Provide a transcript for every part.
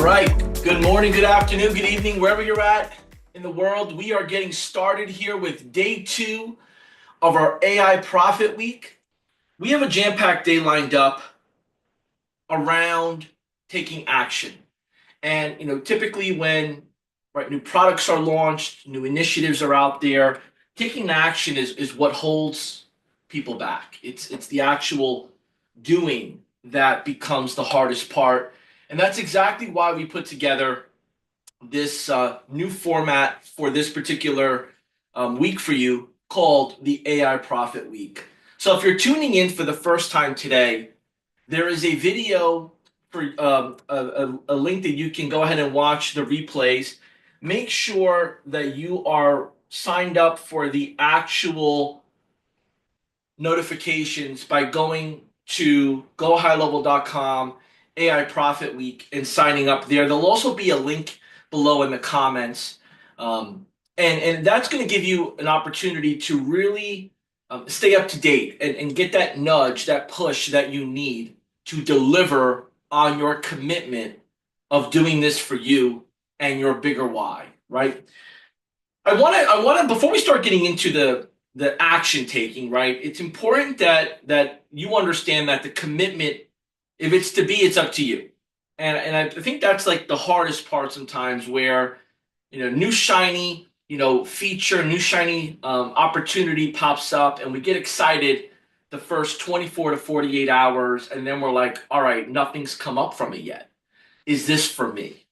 right. Good morning, good afternoon, good evening, wherever you're at in the world. We are getting started here with day 2 of our AI Profit Week. We have a jam-packed day lined up around taking action. And typically when new products are launched, new initiatives are out there, taking action is what holds people back. It's the actual doing that becomes the hardest part. And that's exactly why we put together this new format for this particular week for you called the AI Profit Week. So if you're tuning in for the first time today, there is a video for a link that you can go ahead and watch the replays. Make sure that you are signed up for the actual notifications by going to gohighlevel.com AI Profit Week and signing up there. There'll also be a link below in the comments. And that's going to give you an opportunity to really stay up to date and get that nudge, that push that you need to deliver on your commitment of doing this for you and your bigger why, right? I want to before we start getting into the action taking, right? It's important that you understand that the commitment, if it's to be, it's up to you. And I think that's like the hardest part sometimes, where new shiny feature, new shiny opportunity pops up, and we get excited the first 24 to 48 hours, and then we're like, all right, nothing's come up from it yet. Is this for me?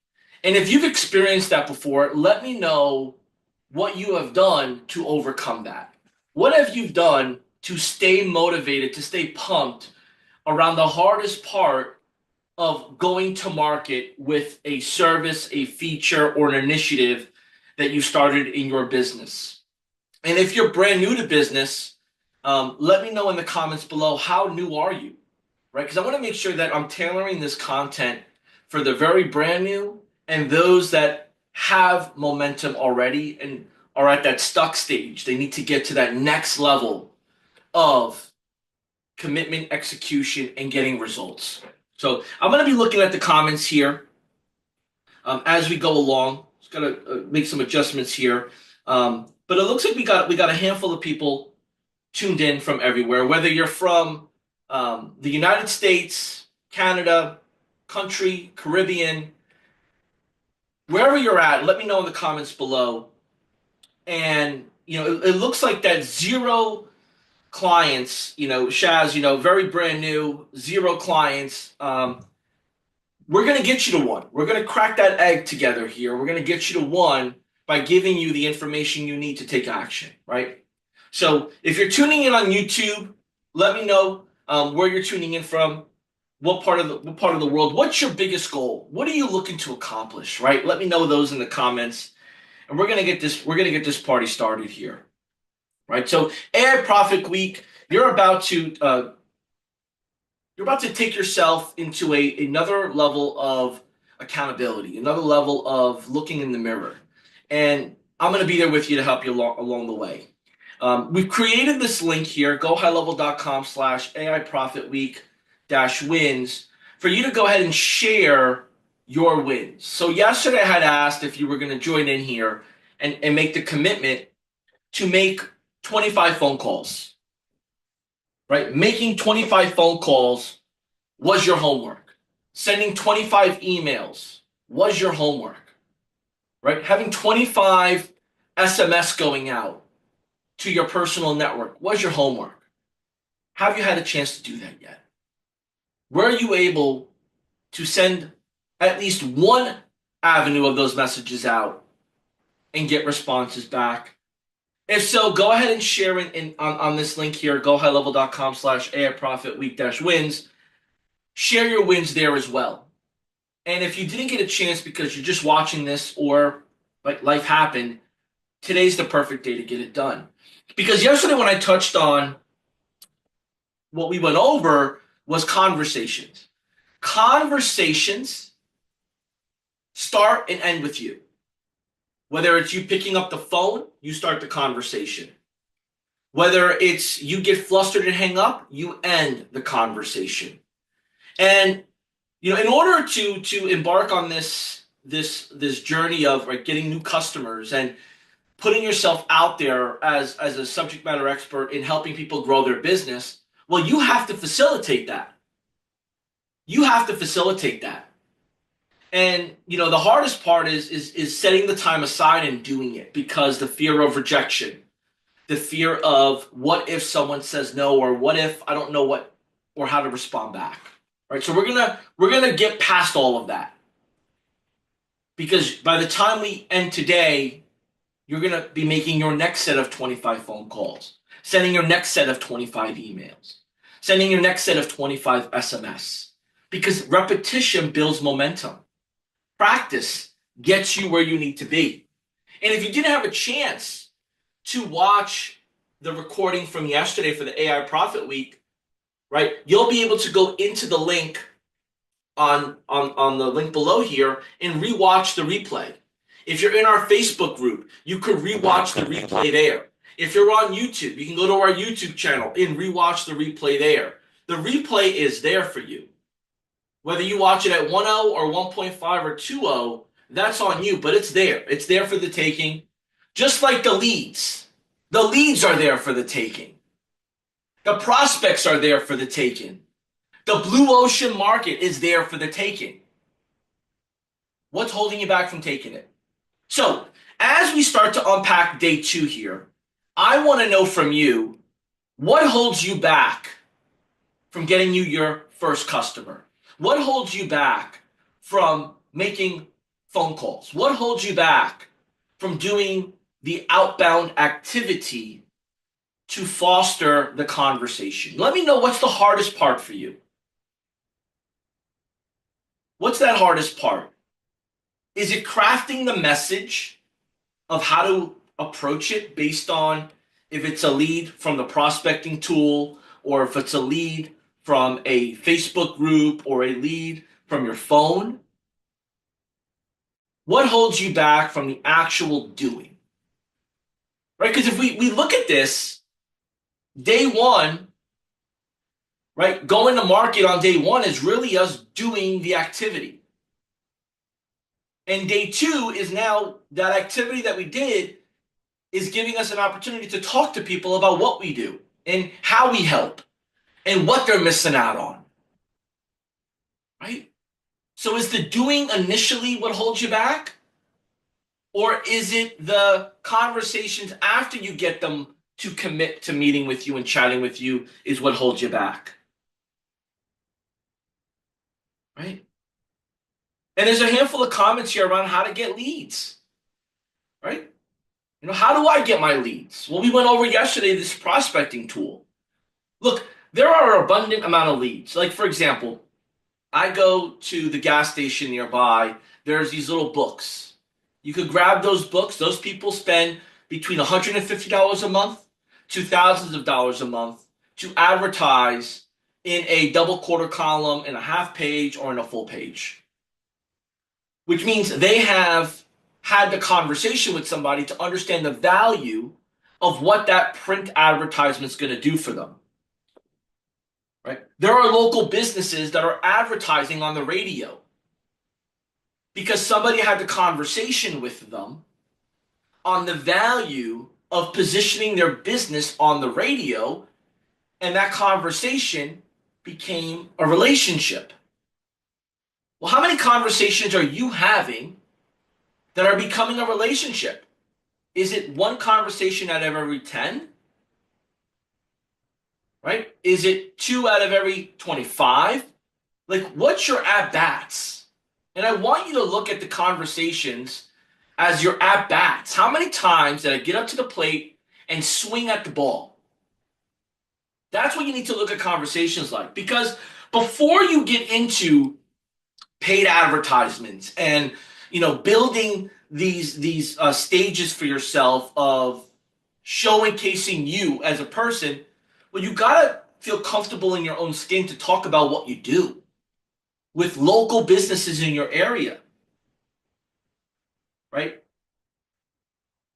And if you've experienced that before, let me know what you have done to overcome that. What have you done to stay motivated, to stay pumped around the hardest part of going to market with a service, a feature, or an initiative that you started in your business? And if you're brand new to business, let me know in the comments below, how new are you, right? Because I want to make sure that I'm tailoring this content for the very brand new and those that have momentum already and are at that stuck stage. They need to get to that next level of commitment, execution, and getting results. So I'm going to be looking at the comments here as we go along. Just got to make some adjustments here. But it looks like we got a handful of people tuned in from everywhere, whether you're from the United States, Canada, country, Caribbean, wherever you're at. Let me know in the comments below. And it looks like that 0 clients, Shaz, very brand new, 0 clients. We're going to get you to 1. We're going to crack that egg together here. We're going to get you to 1 by giving you the information you need to take action, right? So if you're tuning in on YouTube, let me know where you're tuning in from, what part of the world, what's your biggest goal? What are you looking to accomplish, right? Let me know those in the comments. And we're going to get this party started here. Right, so AI Profit Week, you're about to take yourself into another level of accountability, another level of looking in the mirror, and I'm going to be there with you to help you along the way. We've created this link here, gohighlevel.com/AI Profit Week -wins, for you to go ahead and share your wins. So yesterday I had asked if you were going to join in here and make the commitment to make 25 phone calls, right? Making 25 phone calls was your homework. Sending 25 emails was your homework, right? Having 25 SMS going out to your personal network was your homework. Have you had a chance to do that yet? Were you able to send at least one avenue of those messages out and get responses back? If so, go ahead and share it on this link here, gohighlevel.com/AI Profit Week -wins. Share your wins there as well. And if you didn't get a chance because you're just watching this, or like life happened, today's the perfect day to get it done. Because yesterday when I touched on what we went over was conversations. Conversations start and end with you. Whether it's you picking up the phone, you start the conversation. Whether it's you get flustered and hang up, you end the conversation. And In order to embark on this journey of getting new customers and putting yourself out there as a subject matter expert in helping people grow their business, well, you have to facilitate that. You have to facilitate that. And the hardest part is setting the time aside and doing it, because the fear of rejection, the fear of what if someone says no, or what if I don't know what or how to respond back. Right? So we're gonna get past all of that, because by the time we end today, you're gonna be making your next set of 25 phone calls, sending your next set of 25 emails, sending your next set of 25 SMS, because repetition builds momentum. Practice gets you where you need to be. And if you didn't have a chance to watch the recording from yesterday for the AI Profit Week, right, you'll be able to go into the link on the link below here and rewatch the replay. If you're in our Facebook group, you could rewatch the replay there. If you're on YouTube, you can go to our YouTube channel and rewatch the replay there. The replay is there for you. Whether you watch it at 1.0 or 1.5 or 2.0, that's on you, but it's there. It's there for the taking. Just like the leads. The leads are there for the taking. The prospects are there for the taking. The blue ocean market is there for the taking. What's holding you back from taking it? So, as we start to unpack day 2 here, I want to know from you, what holds you back from getting you your first customer? What holds you back from making phone calls? What holds you back from doing the outbound activity to foster the conversation? Let me know, what's the hardest part for you. What's that hardest part? Is it crafting the message of how to approach it based on if it's a lead from the prospecting tool, or if it's a lead from a Facebook group, or a lead from your phone? What holds you back from the actual doing? Right? Because if we look at this, day 1, right, going to market on day 1 is really us doing the activity. And day 2 is now that activity that we did is giving us an opportunity to talk to people about what we do and how we help and what they're missing out on. Right? So is the doing initially what holds you back? Or is it the conversations after you get them to commit to meeting with you and chatting with you is what holds you back? Right? And there's a handful of comments here around how to get leads. Right? How do I get my leads? Well, we went over yesterday this prospecting tool. Look, there are an abundant amount of leads. Like, for example, I go to the gas station nearby. There's these little books. You could grab those books. Those people spend between $150 a month to thousands of dollars a month to advertise in a double quarter column, in a half page, or in a full page. Which means they have had the conversation with somebody to understand the value of what that print advertisement is going to do for them. Right? There are local businesses that are advertising on the radio because somebody had the conversation with them on the value of positioning their business on the radio, and that conversation became a relationship. Well, how many conversations are you having that are becoming a relationship? Is it one conversation out of every 10? Right? Is it 2 out of every 25? Like, what's your at-bats? And I want you to look at the conversations as your at-bats. How many times did I get up to the plate and swing at the ball? That's what you need to look at conversations like. Because before you get into paid advertisements and building these stages for yourself of showcasing you as a person, well, you gotta feel comfortable in your own skin to talk about what you do with local businesses in your area, right?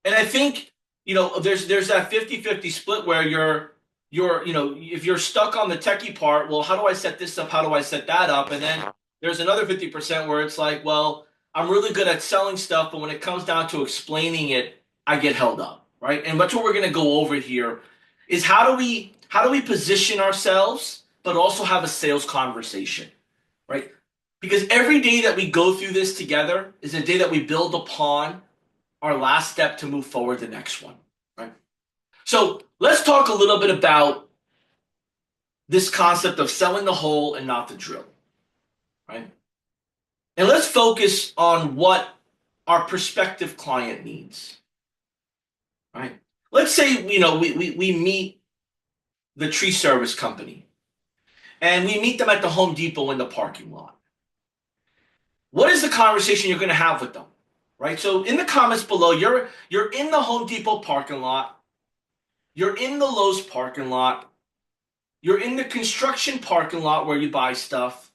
And I think there's that 50-50 split where you're if you're stuck on the techie part, well, how do I set this up? How do I set that up? And then There's another 50% where it's like, well, I'm really good at selling stuff, but when it comes down to explaining it, I get held up, right? And that's what we're going to go over here is how do we position ourselves, but also have a sales conversation, right? Because every day that we go through this together is a day that we build upon our last step to move forward the next one, right? So let's talk a little bit about this concept of selling the hole and not the drill, right? And let's focus on what our prospective client needs, right? Let's say, we meet the tree service company and we meet them at the Home Depot in the parking lot. What is the conversation you're going to have with them, right? So in the comments below, you're in the Home Depot parking lot, you're in the Lowe's parking lot, you're in the construction parking lot where you buy stuff.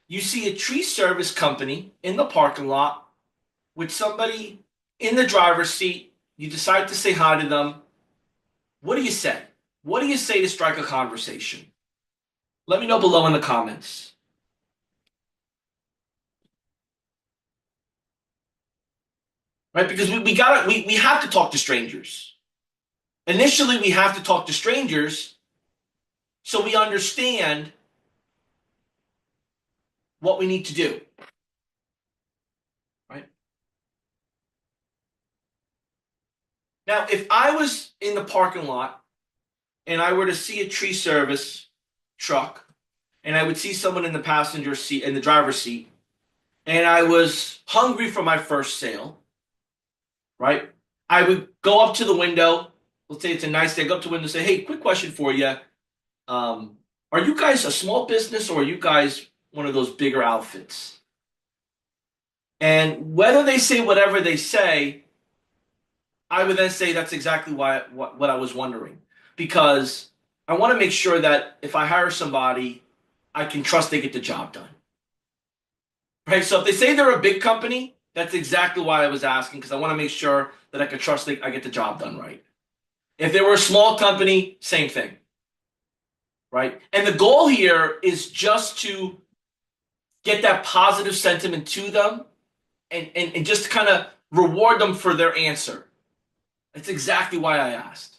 You see a tree service company in the parking lot with somebody in the driver's seat. You decide to say hi to them. What do you say? What do you say to strike a conversation? Let me know below in the comments. Right? Because we have to talk to strangers. Initially, we have to talk to strangers so we understand what we need to do. Right? Now, if I was in the parking lot and I were to see a tree service truck and I would see someone in the passenger seat, in the driver's seat, and I was hungry for my first sale, right? I would go up to the window. Let's say it's a nice day. Go up to the window and say, hey, quick question for you. Um, are you guys a small business or are you guys one of those bigger outfits? And whether they say whatever they say, I would then say that's exactly what I was wondering. Because I want to make sure that if I hire somebody, I can trust they get the job done. Right? So if they say they're a big company, that's exactly why I was asking, because I want to make sure that I can trust that I get the job done right. If they were a small company, same thing. Right? And the goal here is just to get that positive sentiment to them and just kind of reward them for their answer. That's exactly why I asked.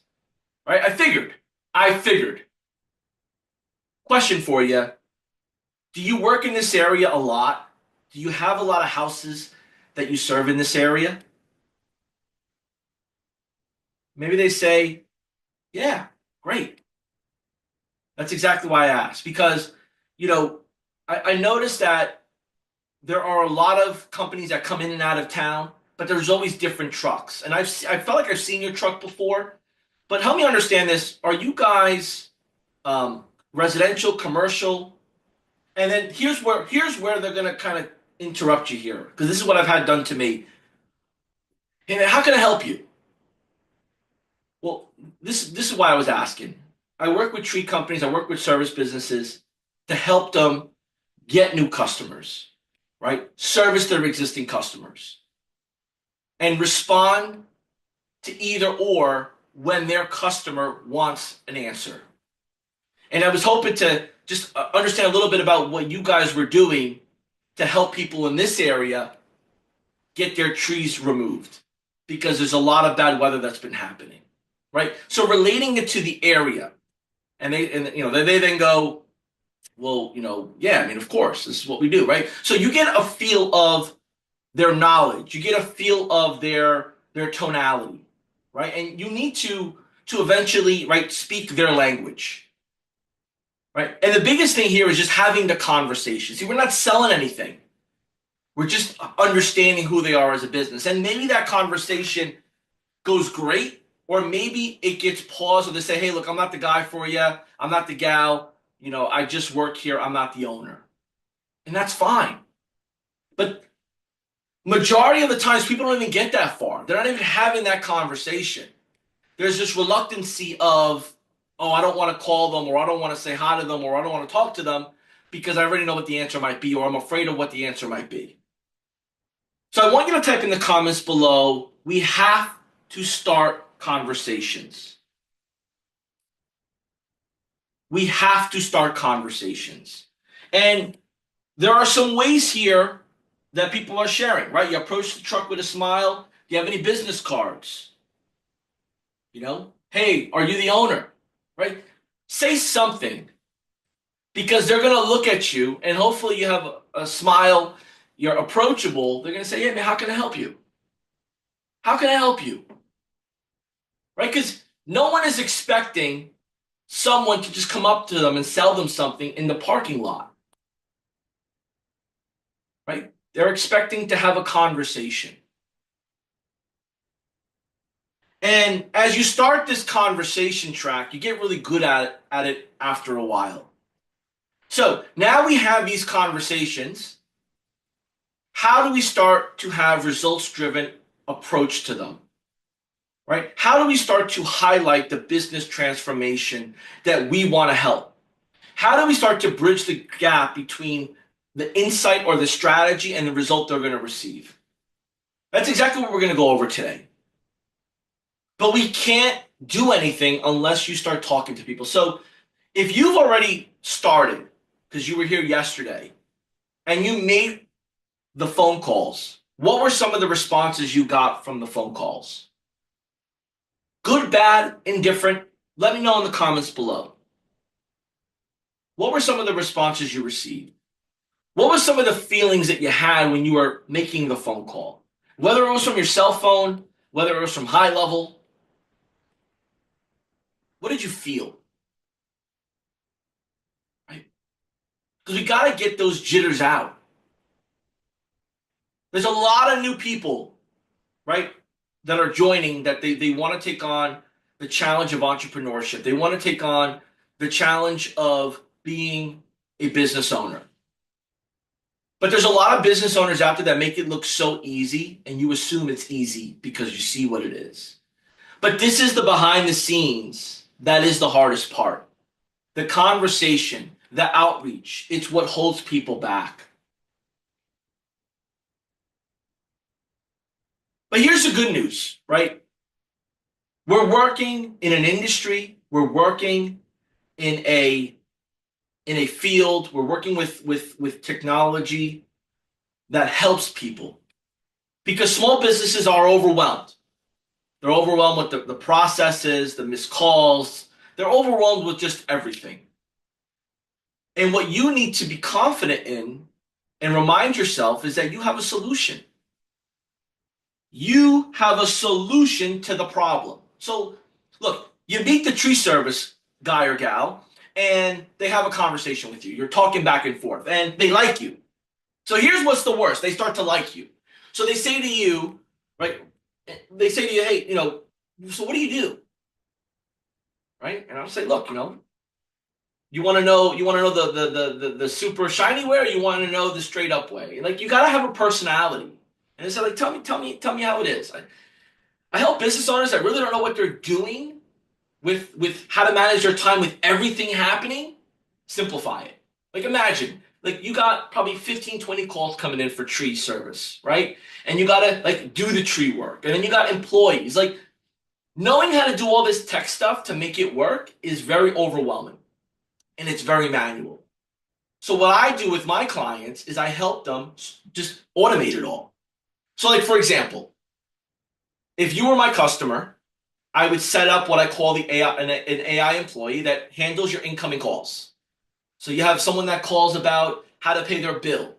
Right? I figured. Question for you. Do you work in this area a lot? Do you have a lot of houses that you serve in this area? Maybe they say, yeah, great. That's exactly why I asked. Because, you know, I noticed that there are a lot of companies that come in and out of town, but there's always different trucks. And I felt like I've seen your truck before, but help me understand this. Are you guys residential, commercial? And then here's where they're gonna kind of interrupt you here, because this is what I've had done to me. Hey, how can I help you? Well, this is why I was asking. I work with tree companies, I work with service businesses to help them get new customers, right? Service their existing customers and respond to either or when their customer wants an answer. And I was hoping to just understand a little bit about what you guys were doing to help people in this area get their trees removed because there's a lot of bad weather that's been happening, right? So relating it to the area, and they then go, well, yeah, I mean, of course, this is what we do, right? So you get a feel of their knowledge, you get a feel of their tonality, right? And you need to eventually, right, speak their language. Right. And the biggest thing here is just having the conversation. See, we're not selling anything. We're just understanding who they are as a business. And maybe that conversation goes great, or maybe it gets paused, or they say, hey, look, I'm not the guy for you. I'm not the gal. I just work here. I'm not the owner. And that's fine. But majority of the times, people don't even get that far. They're not even having that conversation. There's this reluctancy of, oh, I don't want to call them, or I don't want to say hi to them, or I don't want to talk to them because I already know what the answer might be, or I'm afraid of what the answer might be. So I want you to type in the comments below, we have to start conversations. We have to start conversations. And There are some ways here that people are sharing, right? You approach the truck with a smile. Do you have any business cards? Hey, are you the owner? Right? Say something because they're going to look at you and hopefully you have a smile, you're approachable. They're going to say, "Hey, man, how can I help you? How can I help you?" Right? Because no one is expecting someone to just come up to them and sell them something in the parking lot, right? They're expecting to have a conversation. And as you start this conversation track, you get really good at it after a while. So now we have these conversations. How do we start to have results driven approach to them? Right? How do we start to highlight the business transformation that we want to help? How do we start to bridge the gap between the insight or the strategy and the result they're going to receive? That's exactly what we're going to go over today. But we can't do anything unless you start talking to people. So if you've already started, because you were here yesterday, and you made the phone calls, what were some of the responses you got from the phone calls? Good, bad, indifferent? Let me know in the comments below. What were some of the responses you received? What were some of the feelings that you had when you were making the phone call? Whether it was from your cell phone, whether it was from high level, what did you feel? Right? Because we got to get those jitters out. There's a lot of new people, right, that are joining that they want to take on the challenge of entrepreneurship. They want to take on the challenge of being a business owner. But there's a lot of business owners out there that make it look so easy, and you assume it's easy because you see what it is. But this is the behind the scenes that is the hardest part. The conversation, the outreach, it's what holds people back. But here's the good news, right? We're working in an industry, we're working in a field, we're working with technology that helps people. Because small businesses are overwhelmed. They're overwhelmed with the processes, the missed calls. They're overwhelmed with just everything. And what you need to be confident in and remind yourself is that you have a solution. You have a solution to the problem. So, look, you meet the tree service guy or gal, and they have a conversation with you. You're talking back and forth, and they like you. So here's what's the worst. They start to like you. So they say to you, right? They say to you, "Hey, so what do you do?" Right? And I'll say, "Look, you want to know the super shiny way, or you want to know the straight up way? Like you got to have a personality." And they say, like, tell me how it is. I help business owners that really don't know what they're doing with how to manage their time with everything happening. Simplify it. Like imagine, like you got probably 15, 20 calls coming in for tree service, right? And you gotta like do the tree work. And then you got employees. Like knowing how to do all this tech stuff to make it work is very overwhelming. And it's very manual. So what I do with my clients is I help them just automate it all. So like for example, if you were my customer, I would set up what I call the AI, an AI employee that handles your incoming calls. So you have someone that calls about how to pay their bill.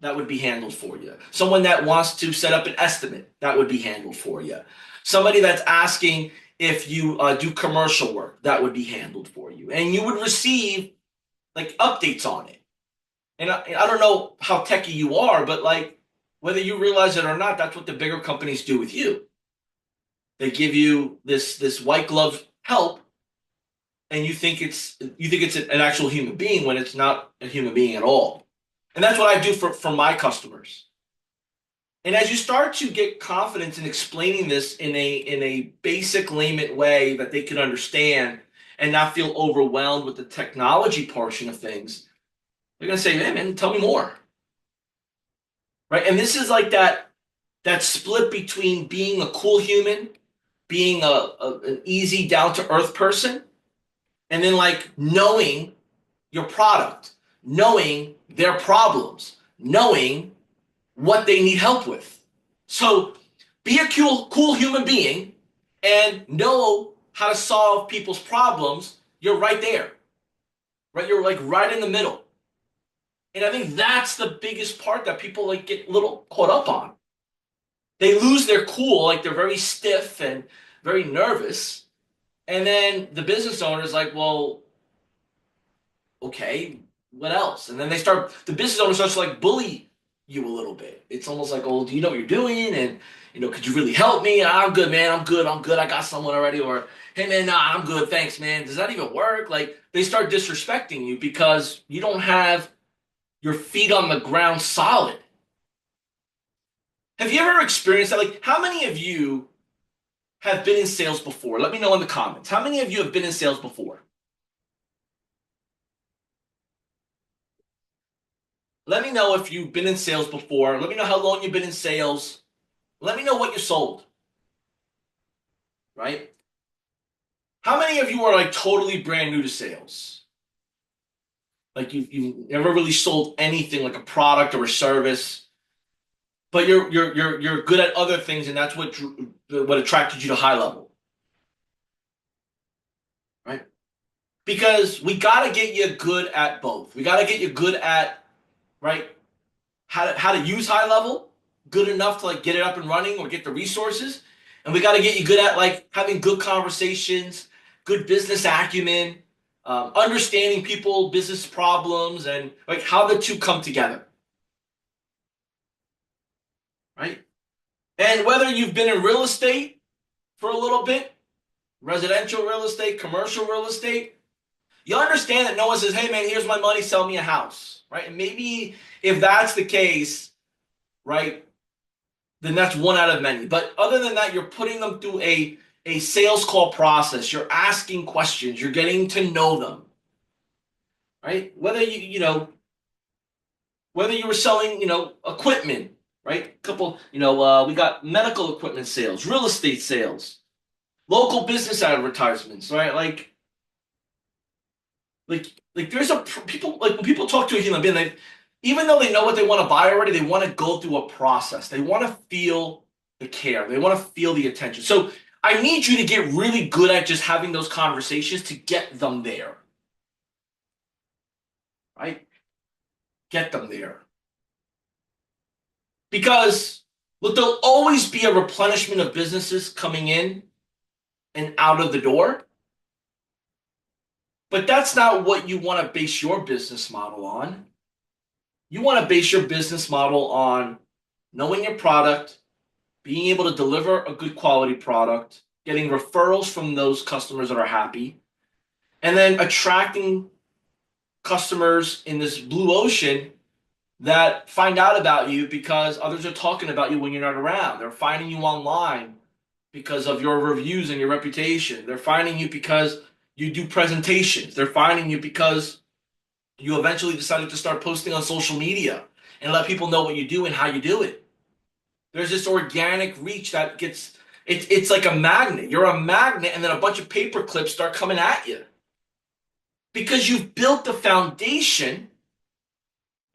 That would be handled for you. Someone that wants to set up an estimate. That would be handled for you. Somebody that's asking if you do commercial work. That would be handled for you. And you would receive like updates on it. And I don't know how techy you are, but like whether you realize it or not, that's what the bigger companies do with you. They give you this white glove help, and you think it's an actual human being when it's not a human being at all. And that's what I do for my customers. And as you start to get confidence in explaining this in a basic layman way that they can understand and not feel overwhelmed with the technology portion of things, they're gonna say, "Hey man, tell me more." Right? And this is like that split between being a cool human, being an easy, down to earth person, and then like knowing your product, knowing their problems, knowing what they need help with. So be a cool human being and know how to solve people's problems. You're right there, right? You're like right in the middle. And I think that's the biggest part that people like get a little caught up on. They lose their cool, like they're very stiff and very nervous. And then the business owner is like, well, okay, what else? And then the business owner starts to like bully you a little bit. It's almost like, oh, do you know what you're doing? And, could you really help me? I'm good, man. I'm good. I got someone already. Or, hey, man, nah, I'm good. Thanks, man. Does that even work? Like, they start disrespecting you because you don't have your feet on the ground solid. Have you ever experienced that? Like, how many of you have been in sales before? Let me know in the comments. How many of you have been in sales before? Let me know if you've been in sales before. Let me know how long you've been in sales. Let me know what you sold, right? How many of you are like totally brand new to sales? Like you've never really sold anything like a product or a service, but you're good at other things, and that's what attracted you to high level, right? Because we got to get you good at both. We got to get you good at, right, how to use high level, good enough to like get it up and running or get the resources, and we got to get you good at like having good conversations, good business acumen, understanding people, business problems, and like how the two come together, right? And whether you've been in real estate for a little bit, residential real estate, commercial real estate, you understand that no one says, "Hey man, here's my money, sell me a house," right? And maybe if that's the case, right, then that's one out of many. But other than that, you're putting them through a sales call process. You're asking questions. You're getting to know them, right? Whether you were selling, equipment, right? Couple, we got medical equipment sales, real estate sales, local business advertisements, right? Like there's people like when people talk to a human being, even though they know what they want to buy already, they want to go through a process. They want to feel the care. They want to feel the attention. So I need you to get really good at just having those conversations to get them there, right? Get them there. Because look, there'll always be a replenishment of businesses coming in and out of the door. But that's not what you want to base your business model on. You want to base your business model on knowing your product, being able to deliver a good quality product, getting referrals from those customers that are happy, and then attracting customers in this blue ocean that find out about you because others are talking about you when you're not around. They're finding you online because of your reviews and your reputation. They're finding you because you do presentations. They're finding you because you eventually decided to start posting on social media and let people know what you do and how you do it. There's this organic reach that it's like a magnet. You're a magnet, and then a bunch of paper clips start coming at you because you've built the foundation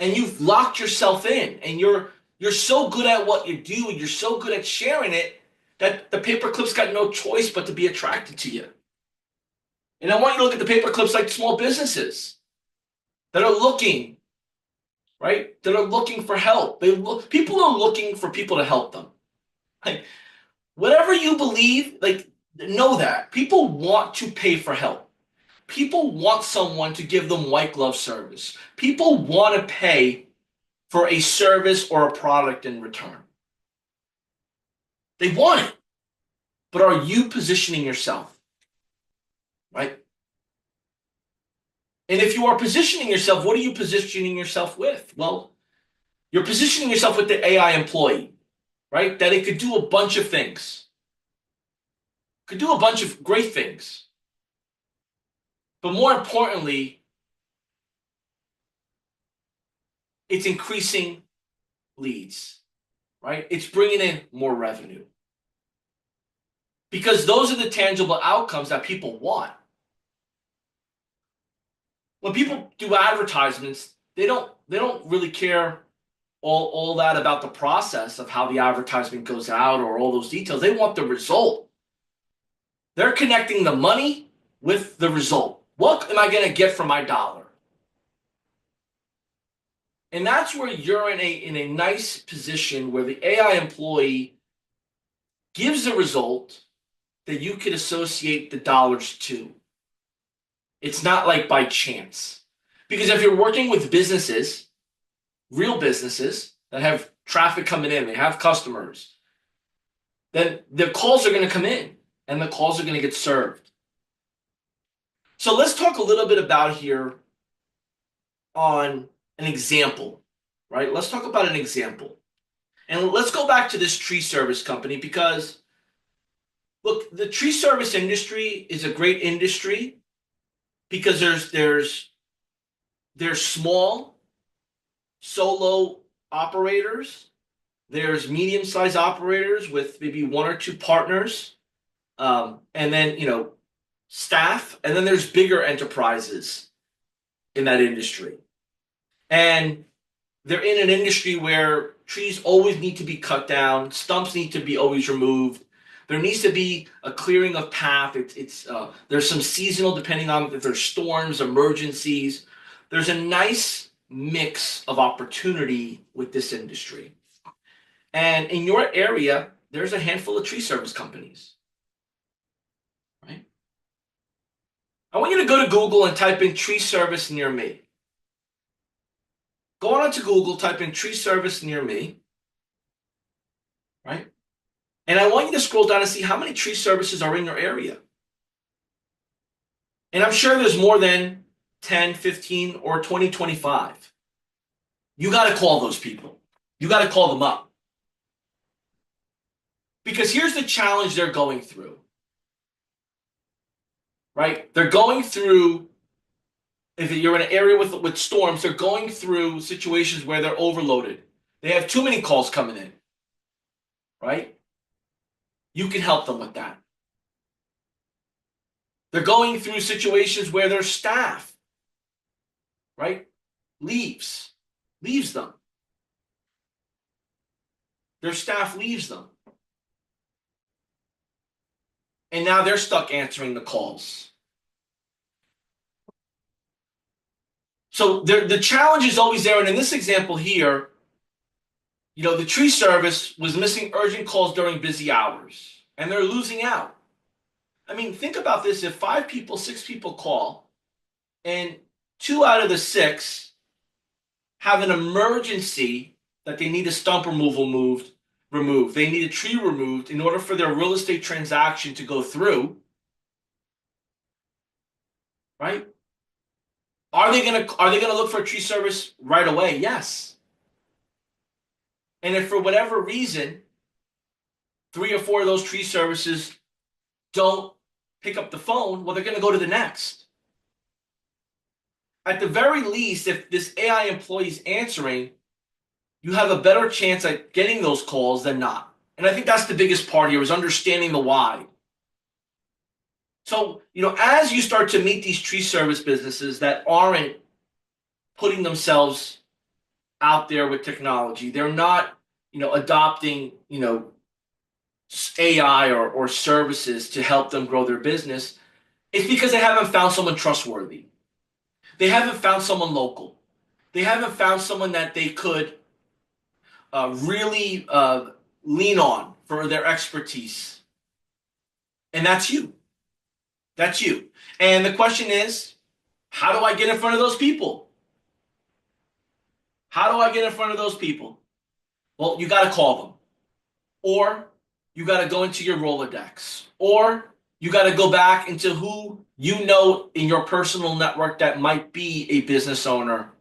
and you've locked yourself in, and you're so good at what you do and you're so good at sharing it that the paper clips got no choice but to be attracted to you. And I want you to look at the paper clips like small businesses that are looking, right? That are looking for help. People are looking for people to help them. Like whatever you believe, like know that people want to pay for help. People want someone to give them white glove service. People want to pay for a service or a product in return. They want it. But are you positioning yourself? Right? And if you are positioning yourself, what are you positioning yourself with? Well, you're positioning yourself with the AI employee, right? That it could do a bunch of things. Could do a bunch of great things. But more importantly, it's increasing leads, right? It's bringing in more revenue. Because those are the tangible outcomes that people want. When people do advertisements, They don't really care all that about the process of how the advertisement goes out or all those details. They want the result. They're connecting the money with the result. What am I going to get for my dollar? And that's where you're in a nice position where the AI employee gives a result that you could associate the dollars to. It's not like by chance. Because if you're working with businesses, real businesses that have traffic coming in, they have customers, then the calls are going to come in and the calls are going to get served. So let's talk a little bit about here on an example, right? Let's talk about an example. And let's go back to this tree service company because, look, the tree service industry is a great industry because there's small solo operators, there's medium-sized operators with maybe one or two partners, and then staff, and then there's bigger enterprises in that industry. And they're in an industry where trees always need to be cut down, stumps need to be always removed. There needs to be a clearing of path. There's some seasonal, depending on if there's storms, emergencies. There's a nice mix of opportunity with this industry. And in your area, there's a handful of tree service companies, right? I want you to go to Google and type in tree service near me. Go on to Google, type in tree service near me, right? And I want you to scroll down and see how many tree services are in your area. And I'm sure there's more than 10, 15, or 20, 25. You got to call those people. You got to call them up. Because here's the challenge they're going through, right? They're going through, if you're in an area with storms, they're going through situations where they're overloaded. They have too many calls coming in, right? You can help them with that. They're going through situations where their staff, right, leaves them. Their staff leaves them. And now they're stuck answering the calls. So the challenge is always there. And in this example here, the tree service was missing urgent calls during busy hours, and they're losing out. I mean, think about this. If 5 people, 6 people call, and 2 out of the 6 have an emergency that they need a stump removal removed. They need a tree removed in order for their real estate transaction to go through, right? Are they gonna look for a tree service right away? Yes. And if for whatever reason 3 or 4 of those tree services don't pick up the phone, well, they're gonna go to the next. At the very least, if this AI employee is answering, you have a better chance at getting those calls than not. And I think that's the biggest part here, is understanding the why. So, as you start to meet these tree service businesses that aren't putting themselves out there with technology, they're not, adopting, AI or services to help them grow their business, it's because they haven't found someone trustworthy. They haven't found someone local. They haven't found someone that they could really lean on for their expertise. And that's you. That's you. And the question is, how do I get in front of those people? How do I get in front of those people? Well, you got to call them. Or you got to go into your Rolodex. Or you got to go back into who you know in your personal network that might be a business owner,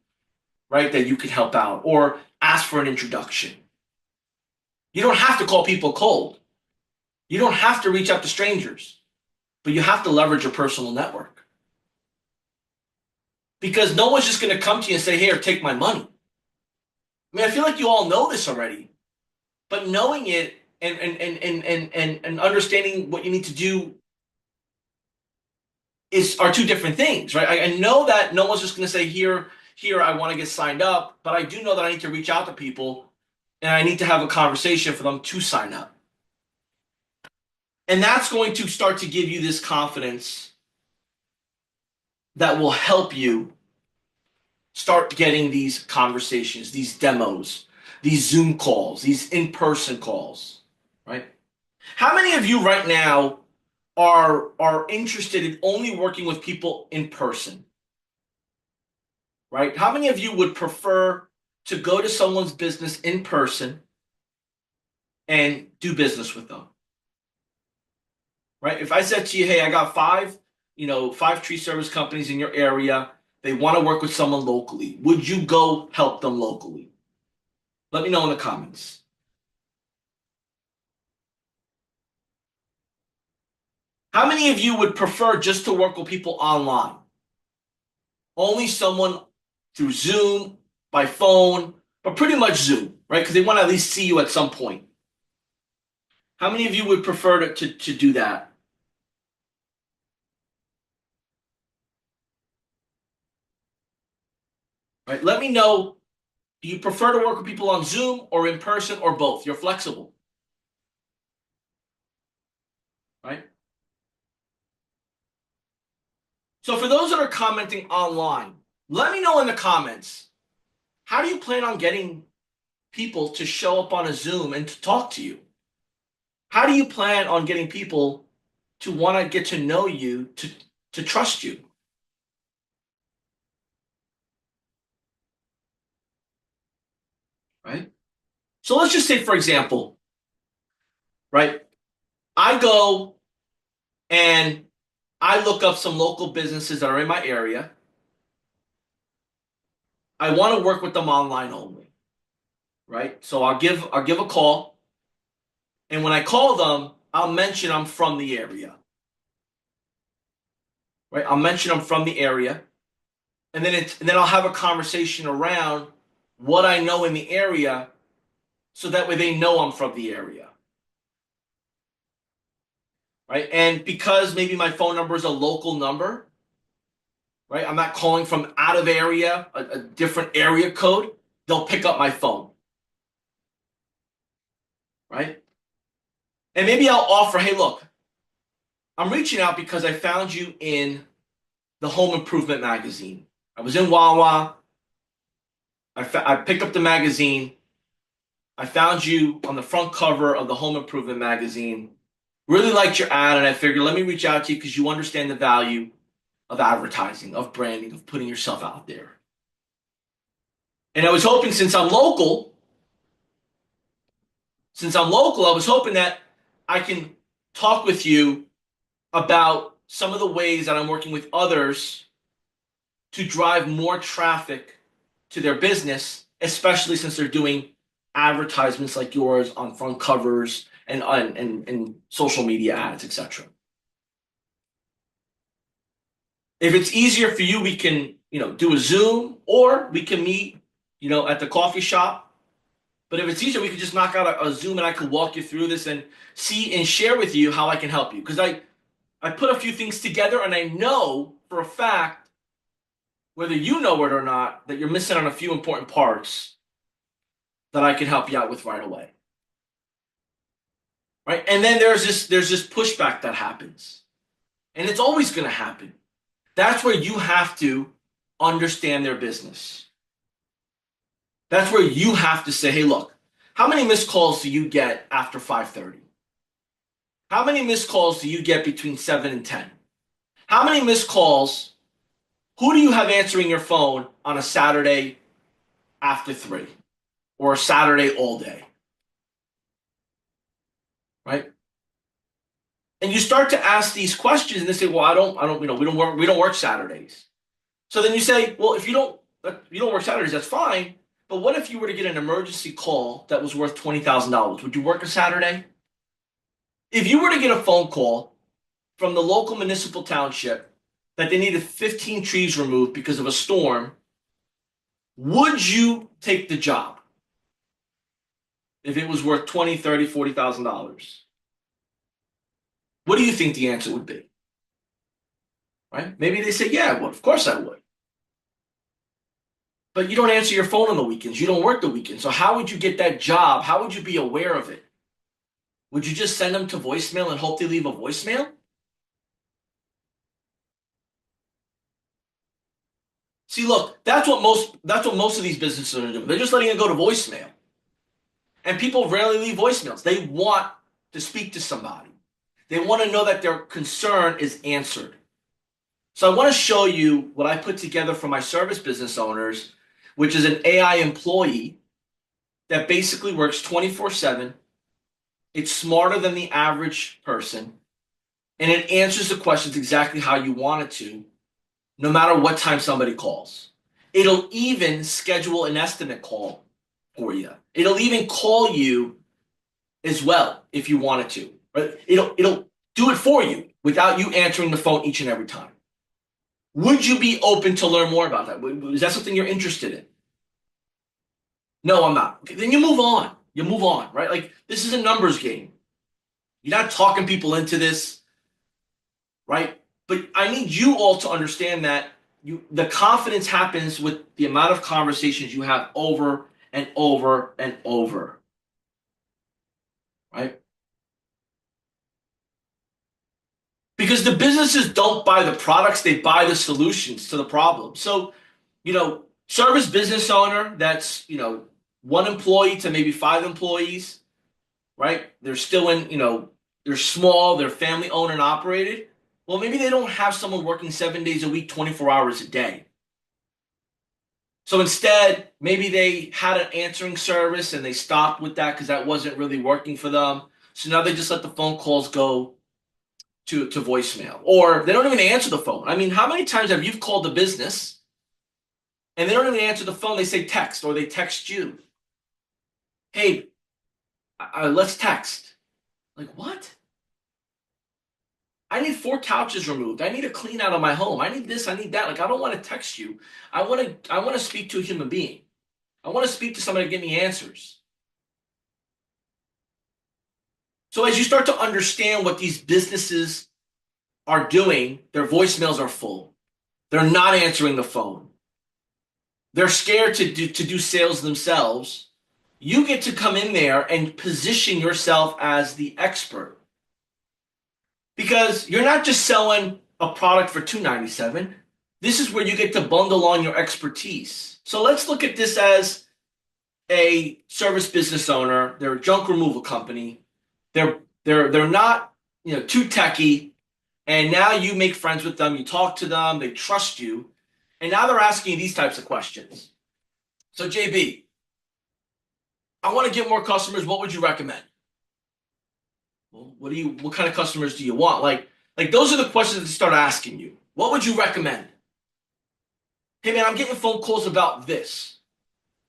right, that you could help out. Or ask for an introduction. You don't have to call people cold. You don't have to reach out to strangers. But you have to leverage your personal network. Because no one's just going to come to you and say, here, take my money. I mean, I feel like you all know this already. But knowing it and understanding what you need to do are 2 different things, right? I know that no one's just going to say, here's here, I want to get signed up, but I do know that I need to reach out to people and I need to have a conversation for them to sign up. And that's going to start to give you this confidence that will help you start getting these conversations, these demos, these Zoom calls, these in-person calls, right? How many of you right now are interested in only working with people in person, right? How many of you would prefer to go to someone's business in person and do business with them, right? If I said to you, hey, I got five tree service companies in your area, they want to work with someone locally, would you go help them locally? Let me know in the comments. How many of you would prefer just to work with people online? Only someone through Zoom, by phone, but pretty much Zoom, right? Because they want to at least see you at some point. How many of you would prefer to do that? Right? Let me know. Do you prefer to work with people on Zoom or in person or both? You're flexible, right? So for those that are commenting online, let me know in the comments, how do you plan on getting people to show up on a Zoom and to talk to you? How do you plan on getting people to want to get to know you, to trust you, right? So let's just say, for example, right? I go and I look up some local businesses that are in my area. I want to work with them online only, right? So I'll give a call, and when I call them, I'll mention I'm from the area, right? I'll mention I'm from the area, and then I'll have a conversation around what I know in the area, so that way they know I'm from the area, right? And because maybe my phone number is a local number, right? I'm not calling from out of area, a different area code. They'll pick up my phone, right? And maybe I'll offer, hey, look, I'm reaching out because I found you in the Home Improvement magazine. I was in Wawa. I picked up the magazine. I found you on the front cover of the Home Improvement magazine. Really liked your ad, and I figured let me reach out to you because you understand the value of advertising, of branding, of putting yourself out there. And I was hoping, I was hoping that I can talk with you about some of the ways that I'm working with others to drive more traffic to their business, especially since they're doing advertisements like yours on front covers and social media ads, etc. If it's easier for you, we can, do a Zoom or we can meet, at the coffee shop. But if it's easier, we could just knock out a Zoom and I could walk you through this and see and share with you how I can help you. Because I put a few things together and I know for a fact, whether you know it or not, that you're missing on a few important parts that I can help you out with right away. Right? And then there's this pushback that happens. And it's always going to happen. That's where you have to understand their business. That's where you have to say, hey, look, how many missed calls do you get after 5:30? How many missed calls do you get between 7 and 10? How many missed calls? Who do you have answering your phone on a Saturday after 3 or a Saturday all day? Right? And you start to ask these questions and they say, well, I don't, we don't work Saturdays. So then you say, well, if you don't work Saturdays, that's fine. But what if you were to get an emergency call that was worth $20,000? Would you work a Saturday? If you were to get a phone call from the local municipal township that they needed 15 trees removed because of a storm, would you take the job if it was worth 20, 30, $40,000? What do you think the answer would be? Right? Maybe they say, yeah, well, of course I would. but you don't answer your phone on the weekends. You don't work the weekends. So how would you get that job? How would you be aware of it? Would you just send them to voicemail and hope they leave a voicemail? See, look, that's what most of these businesses are doing. They're just letting it go to voicemail. And people rarely leave voicemails. They want to speak to somebody. They want to know that their concern is answered. So I want to show you what I put together for my service business owners, which is an AI employee that basically works 24/7. It's smarter than the average person, and it answers the questions exactly how you want it to, no matter what time somebody calls. It'll even schedule an estimate call for you. It'll even call you as well if you wanted to. Right? It'll do it for you without you answering the phone each and every time. Would you be open to learn more about that? Is that something you're interested in? No, I'm not. Okay, then you move on. You move on, right? Like this is a numbers game. You're not talking people into this, right? But I need you all to understand that the confidence happens with the amount of conversations you have over and over and over, right? Because the businesses don't buy the products, they buy the solutions to the problem. So, service business owner that's, one employee to maybe five employees, right? They're still they're small, they're family owned and operated. Well, maybe they don't have someone working 7 days a week, 24 hours a day. So instead, maybe they had an answering service and they stopped with that because that wasn't really working for them. So now they just let the phone calls go to voicemail, or they don't even answer the phone. I mean, how many times have you called the business and they don't even answer the phone? They say text, or they text you, "Hey, let's text." Like, what? I need four couches removed. I need a clean out of my home. I need this. I need that. Like, I don't want to text you. I want to speak to a human being. I want to speak to somebody to get me answers. So as you start to understand what these businesses are doing, their voicemails are full. They're not answering the phone. They're scared to do sales themselves. You get to come in there and position yourself as the expert because you're not just selling a product for $297. This is where you get to bundle on your expertise. So let's look at this as a service business owner. They're a junk removal company. They're not too techy, and now you make friends with them. You talk to them. They trust you, and now they're asking you these types of questions. So JB, I want to get more customers. What would you recommend? Well, what kind of customers do you want? Like those are the questions that they start asking you. What would you recommend? Hey man, I'm getting phone calls about this.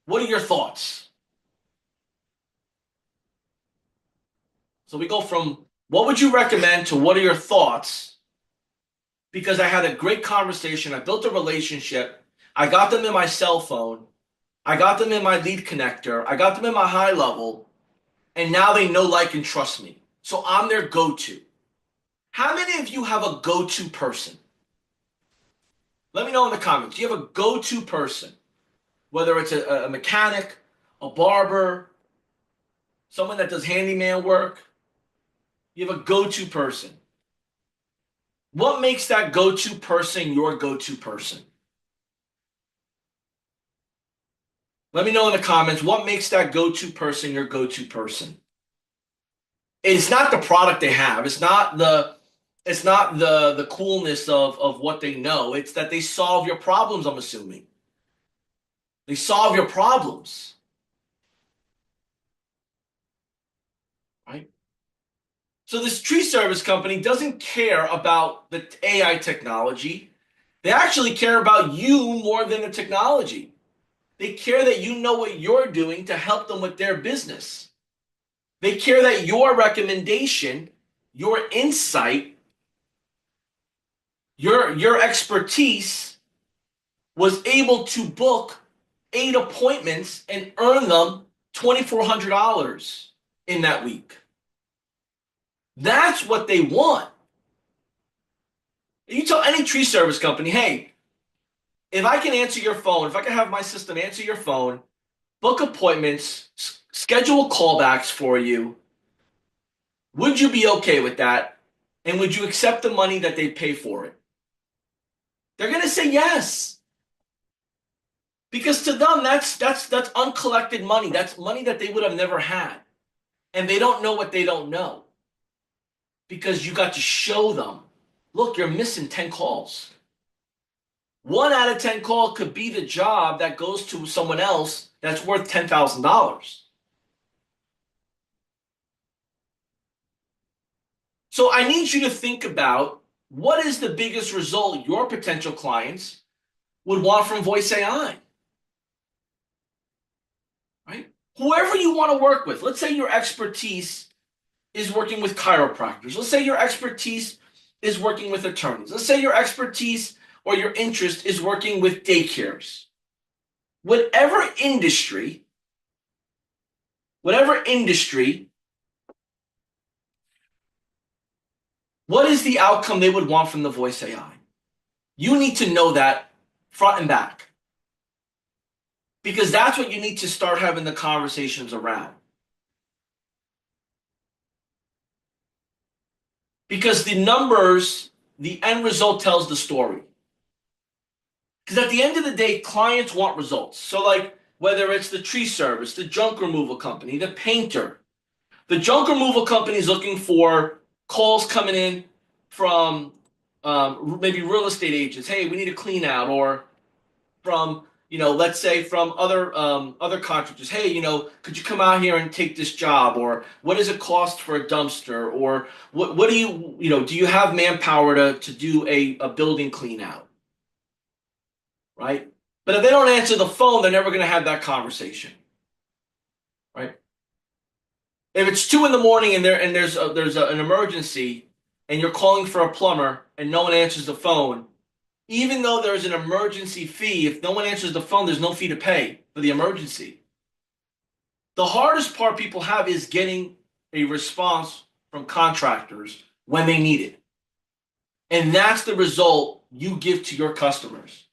What are your thoughts? So we go from what would you recommend to what are your thoughts? Because I had a great conversation. I built a relationship. I got them in my cell phone. I got them in my lead connector. I got them in my high level. And now they know, like, and trust me. So I'm their go-to. How many of you have a go-to person? Let me know in the comments. Do you have a go-to person? Whether it's a mechanic, a barber, someone that does handyman work. You have a go-to person. What makes that go-to person your go-to person? Let me know in the comments what makes that go-to person your go-to person. It's not the product they have. It's not the coolness of what they know. It's that they solve your problems, I'm assuming. They solve your problems, right? So this tree service company doesn't care about the AI technology. They actually care about you more than the technology. They care that you know what you're doing to help them with their business. They care that your recommendation, your insight, your expertise was able to book 8 appointments and earn them $2,400 in that week. That's what they want. You tell any tree service company, hey, if I can answer your phone, if I can have my system answer your phone, book appointments, schedule callbacks for you, would you be okay with that? And would you accept the money that they pay for it? They're going to say yes. Because to them, that's uncollected money. That's money that they would have never had. And they don't know what they don't know. Because you got to show them, look, you're missing 10 calls. 1 out of 10 calls could be the job that goes to someone else that's worth $10,000. So I need you to think about what is the biggest result your potential clients would want from voice AI, right? Whoever you want to work with, let's say your expertise is working with chiropractors. Let's say your expertise is working with attorneys. Let's say your expertise or your interest is working with daycares. Whatever industry, whatever industry, what is the outcome they would want from the voice AI? You need to know that front and back because that's what you need to start having the conversations around. Because the numbers, the end result tells the story. Because at the end of the day, clients want results. So, like, whether it's the tree service, the junk removal company, the painter, the junk removal company is looking for calls coming in from maybe real estate agents. Hey, we need a clean out, or from let's say from other contractors. Hey, could you come out here and take this job? Or what does it cost for a dumpster? Or what do do you have manpower to do a building clean out? Right? But if they don't answer the phone, they're never going to have that conversation, right? If it's 2 in the morning and an emergency, and you're calling for a plumber and no one answers the phone, even though there's an emergency fee, if no one answers the phone, there's no fee to pay for the emergency. The hardest part people have is getting a response from contractors when they need it. And that's the result you give to your customers,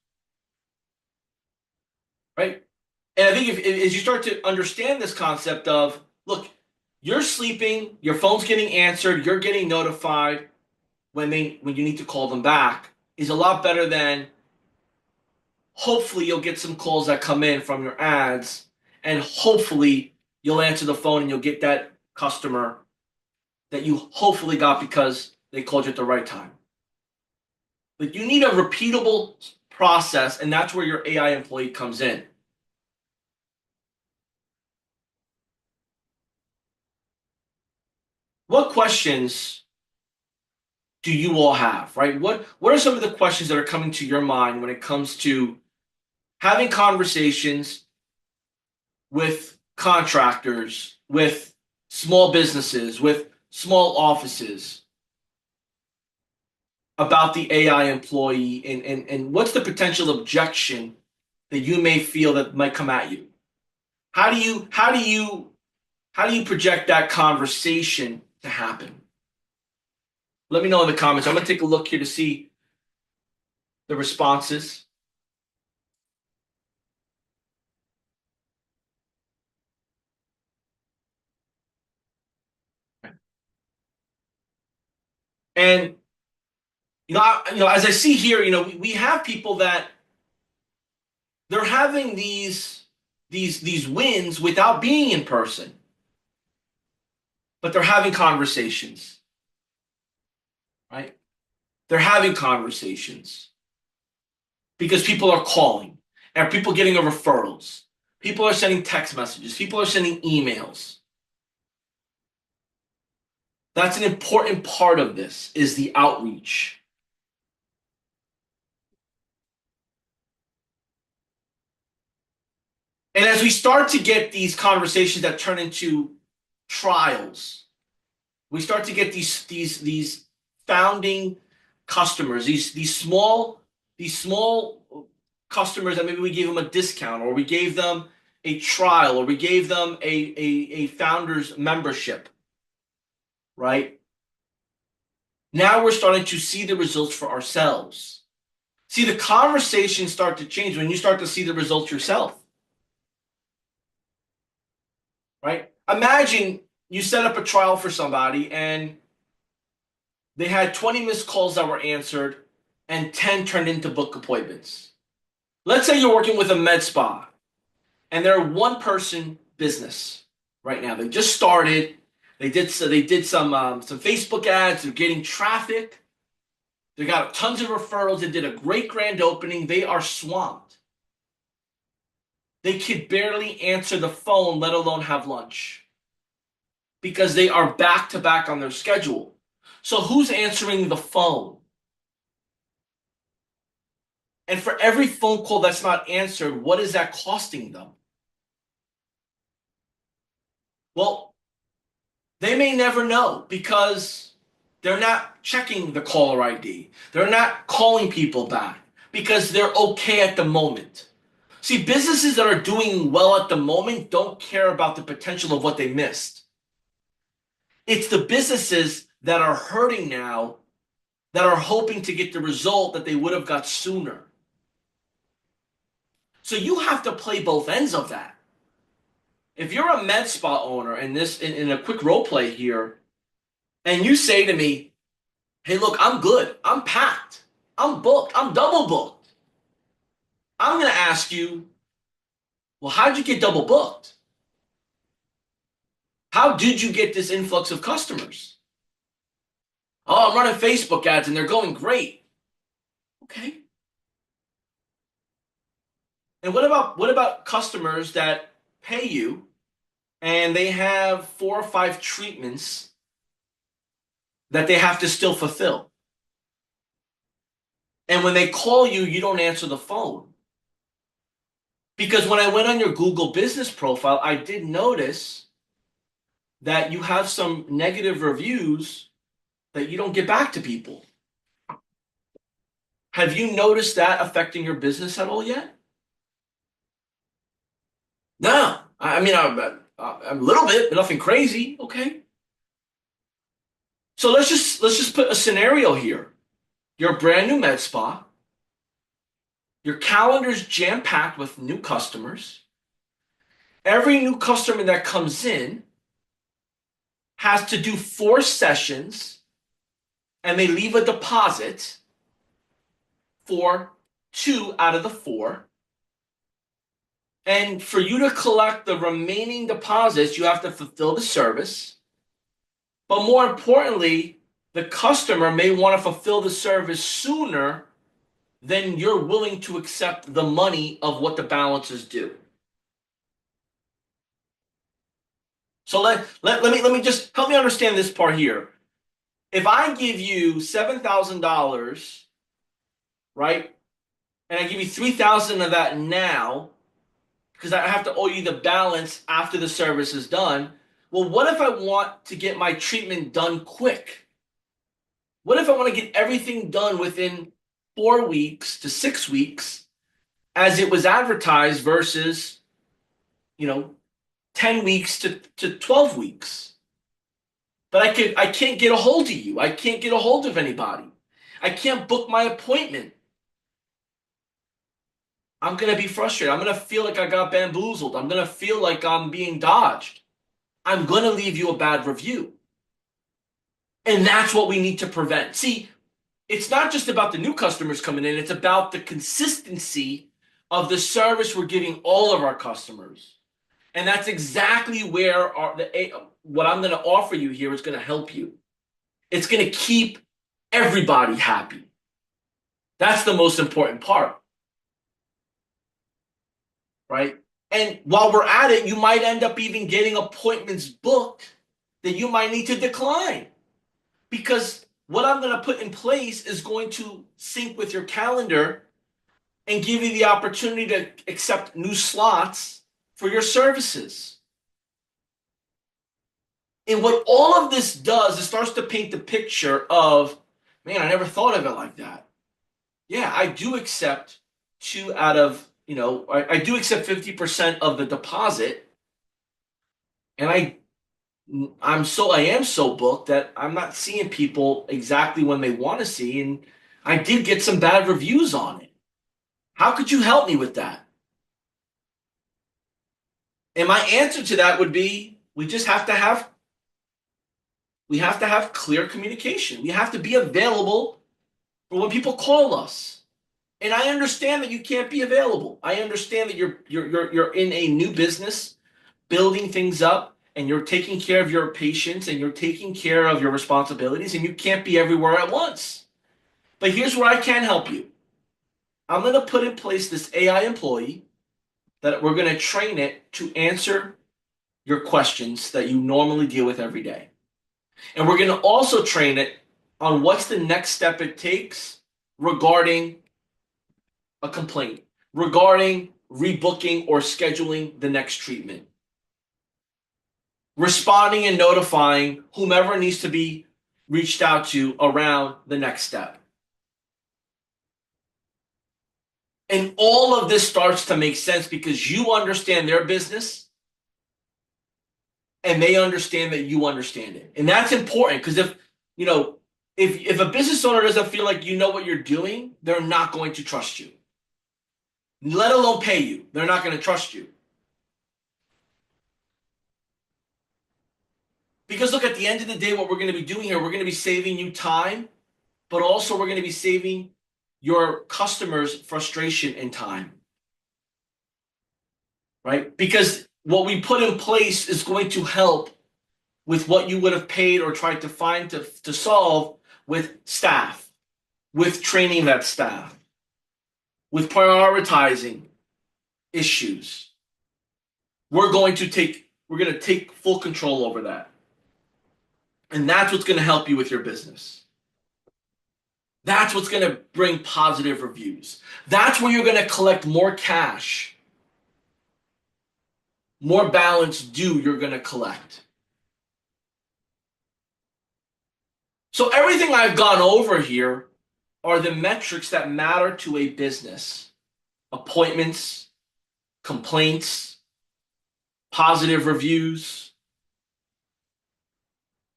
right? And I think as you start to understand this concept of, look, you're sleeping, your phone's getting answered, you're getting notified when you need to call them back, is a lot better than hopefully you'll get some calls that come in from your ads, and hopefully you'll answer the phone and you'll get that customer that you hopefully got because they called you at the right time. But you need a repeatable process, and that's where your AI employee comes in. What questions do you all have, right? What are some of the questions that are coming to your mind when it comes to having conversations with contractors, with small businesses, with small offices about the AI employee, and what's the potential objection that you may feel that might come at you? How do you project that conversation to happen? Let me know in the comments. I'm going to take a look here to see the responses. And as I see here, we have people that they're having these wins without being in person, but they're having conversations, right? They're having conversations because people are calling, and people getting referrals. People are sending text messages. People are sending emails. That's an important part of this is the outreach. And as we start to get these conversations that turn into trials, we start to get these founding customers, these small customers that maybe we gave them a discount, or we gave them a trial, or we gave them a founder's membership, right? Now we're starting to see the results for ourselves. See, the conversations start to change when you start to see the results yourself, right? Imagine you set up a trial for somebody and they had 20 missed calls that were answered and 10 turned into book appointments. Let's say you're working with a med spa and they're a one person business right now. They just started. They did some Facebook ads. They're getting traffic. They got tons of referrals. They did a great grand opening. They are swamped. They could barely answer the phone, let alone have lunch, because they are back to back on their schedule. So who's answering the phone? And for every phone call that's not answered, what is that costing them? Well, they may never know because they're not checking the caller ID. They're not calling people back because they're okay at the moment. See, businesses that are doing well at the moment don't care about the potential of what they missed. It's the businesses that are hurting now that are hoping to get the result that they would have got sooner. So you have to play both ends of that. If you're a med spa owner and this in a quick role play here, and you say to me, hey, look, I'm good. I'm packed. I'm booked. I'm double booked. I'm going to ask you, well, how'd you get double booked? How did you get this influx of customers? Oh, I'm running Facebook ads and they're going great. Okay. And what about customers that pay you and they have 4 or 5 treatments that they have to still fulfill? And when they call you, you don't answer the phone. Because when I went on your Google business profile, I did notice that you have some negative reviews that you don't get back to people. Have you noticed that affecting your business at all yet? No. I mean, a little bit, but nothing crazy. Okay. So let's just put a scenario here. You're a brand new med spa. Your calendar's jam packed with new customers. Every new customer that comes in has to do 4 sessions and they leave a deposit for 2 out of the 4. And for you to collect the remaining deposits, you have to fulfill the service. But more importantly, the customer may want to fulfill the service sooner than you're willing to accept the money of what the balance is due. So let me just help me understand this part here. If I give you $7,000, right, and I give you 3,000 of that now, because I have to owe you the balance after the service is done. Well, what if I want to get my treatment done quick? What if I want to get everything done within 4 weeks to 6 weeks as it was advertised versus, 10 weeks to 12 weeks? But I can't get a hold of you. I can't get a hold of anybody. I can't book my appointment. I'm going to be frustrated. I'm going to feel like I got bamboozled. I'm going to feel like I'm being dodged. I'm going to leave you a bad review. And that's what we need to prevent. See, it's not just about the new customers coming in, it's about the consistency of the service we're giving all of our customers. And that's exactly where what I'm going to offer you here is going to help you. It's going to keep everybody happy. That's the most important part. Right? And while we're at it, you might end up even getting appointments booked that you might need to decline. Because what I'm going to put in place is going to sync with your calendar and give you the opportunity to accept new slots for your services. And what all of this does, it starts to paint the picture of, man, I never thought of it like that. Yeah, I do accept 50% of the deposit, and I am so booked that I'm not seeing people exactly when they want to see, and I did get some bad reviews on it. How could you help me with that? And my answer to that would be we have to have clear communication. We have to be available for when people call us. And I understand that you can't be available. I understand that you're in a new business, building things up, and you're taking care of your patients and you're taking care of your responsibilities, and you can't be everywhere at once. But here's where I can help you. I'm going to put in place this AI employee that we're going to train it to answer your questions that you normally deal with every day. And we're going to also train it on what's the next step it takes regarding a complaint, regarding rebooking or scheduling the next treatment, responding and notifying whomever needs to be reached out to around the next step. And all of this starts to make sense because you understand their business and they understand that you understand it. And that's important because if a business owner doesn't feel like you know what you're doing, they're not going to trust you. Let alone pay you. They're not going to trust you. Because look, at the end of the day, what we're going to be doing here, we're going to be saving you time, but also we're going to be saving your customers frustration and time. Right? Because what we put in place is going to help with what you would have paid or tried to find to solve with staff, with training that staff, with prioritizing issues. We're going to take full control over that. And that's what's going to help you with your business. That's what's going to bring positive reviews. That's where you're going to collect more cash. More balance due you're going to collect. So everything I've gone over here are the metrics that matter to a business. Appointments, complaints, positive reviews,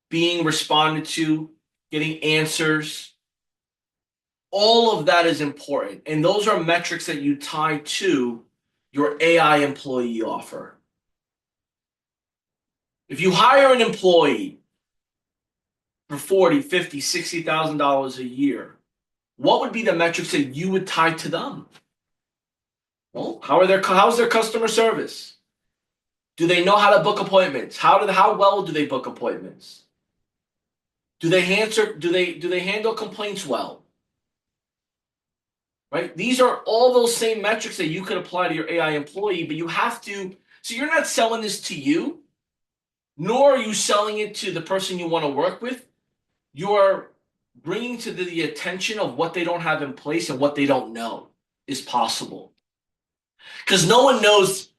being responded to, getting answers. All of that is important. And those are metrics that you tie to your AI employee offer. If you hire an employee for $40,000, $50,000, $60,000 a year, what would be the metrics that you would tie to them? Well, how's their customer service? Do they know how to book appointments? How well do they book appointments? Do they handle complaints well? Right? These are all those same metrics that you could apply to your AI employee, but you have to, so you're not selling this to you, nor are you selling it to the person you want to work with. You are bringing to the attention of what they don't have in place and what they don't know is possible. Because no one knows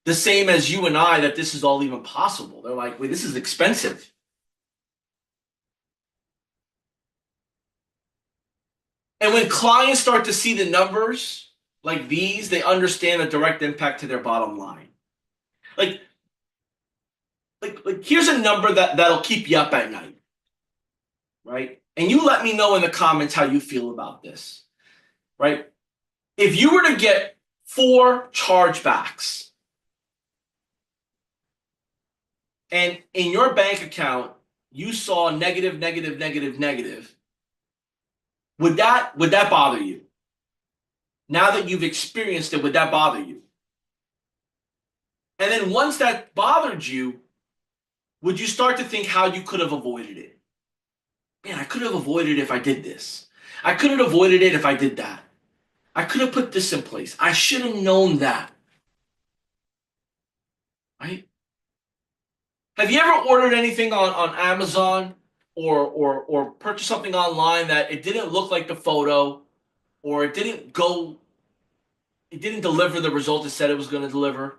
the same as you and I that this is all even possible. They're like, wait, this is expensive. And when clients start to see the numbers like these, they understand the direct impact to their bottom line. Like here's a number that'll keep you up at night, right? And you let me know in the comments how you feel about this, right? If you were to get 4 chargebacks and in your bank account you saw negative, negative, negative, negative, would that bother you? Now that you've experienced it, would that bother you? And then once that bothered you, would you start to think how you could have avoided it? Man, I could have avoided it if I did this. I could have avoided it if I did that. I could have put this in place. I should have known that. Right? Have you ever ordered anything on Amazon or purchased something online that it didn't look like the photo or it didn't deliver the result it said it was going to deliver?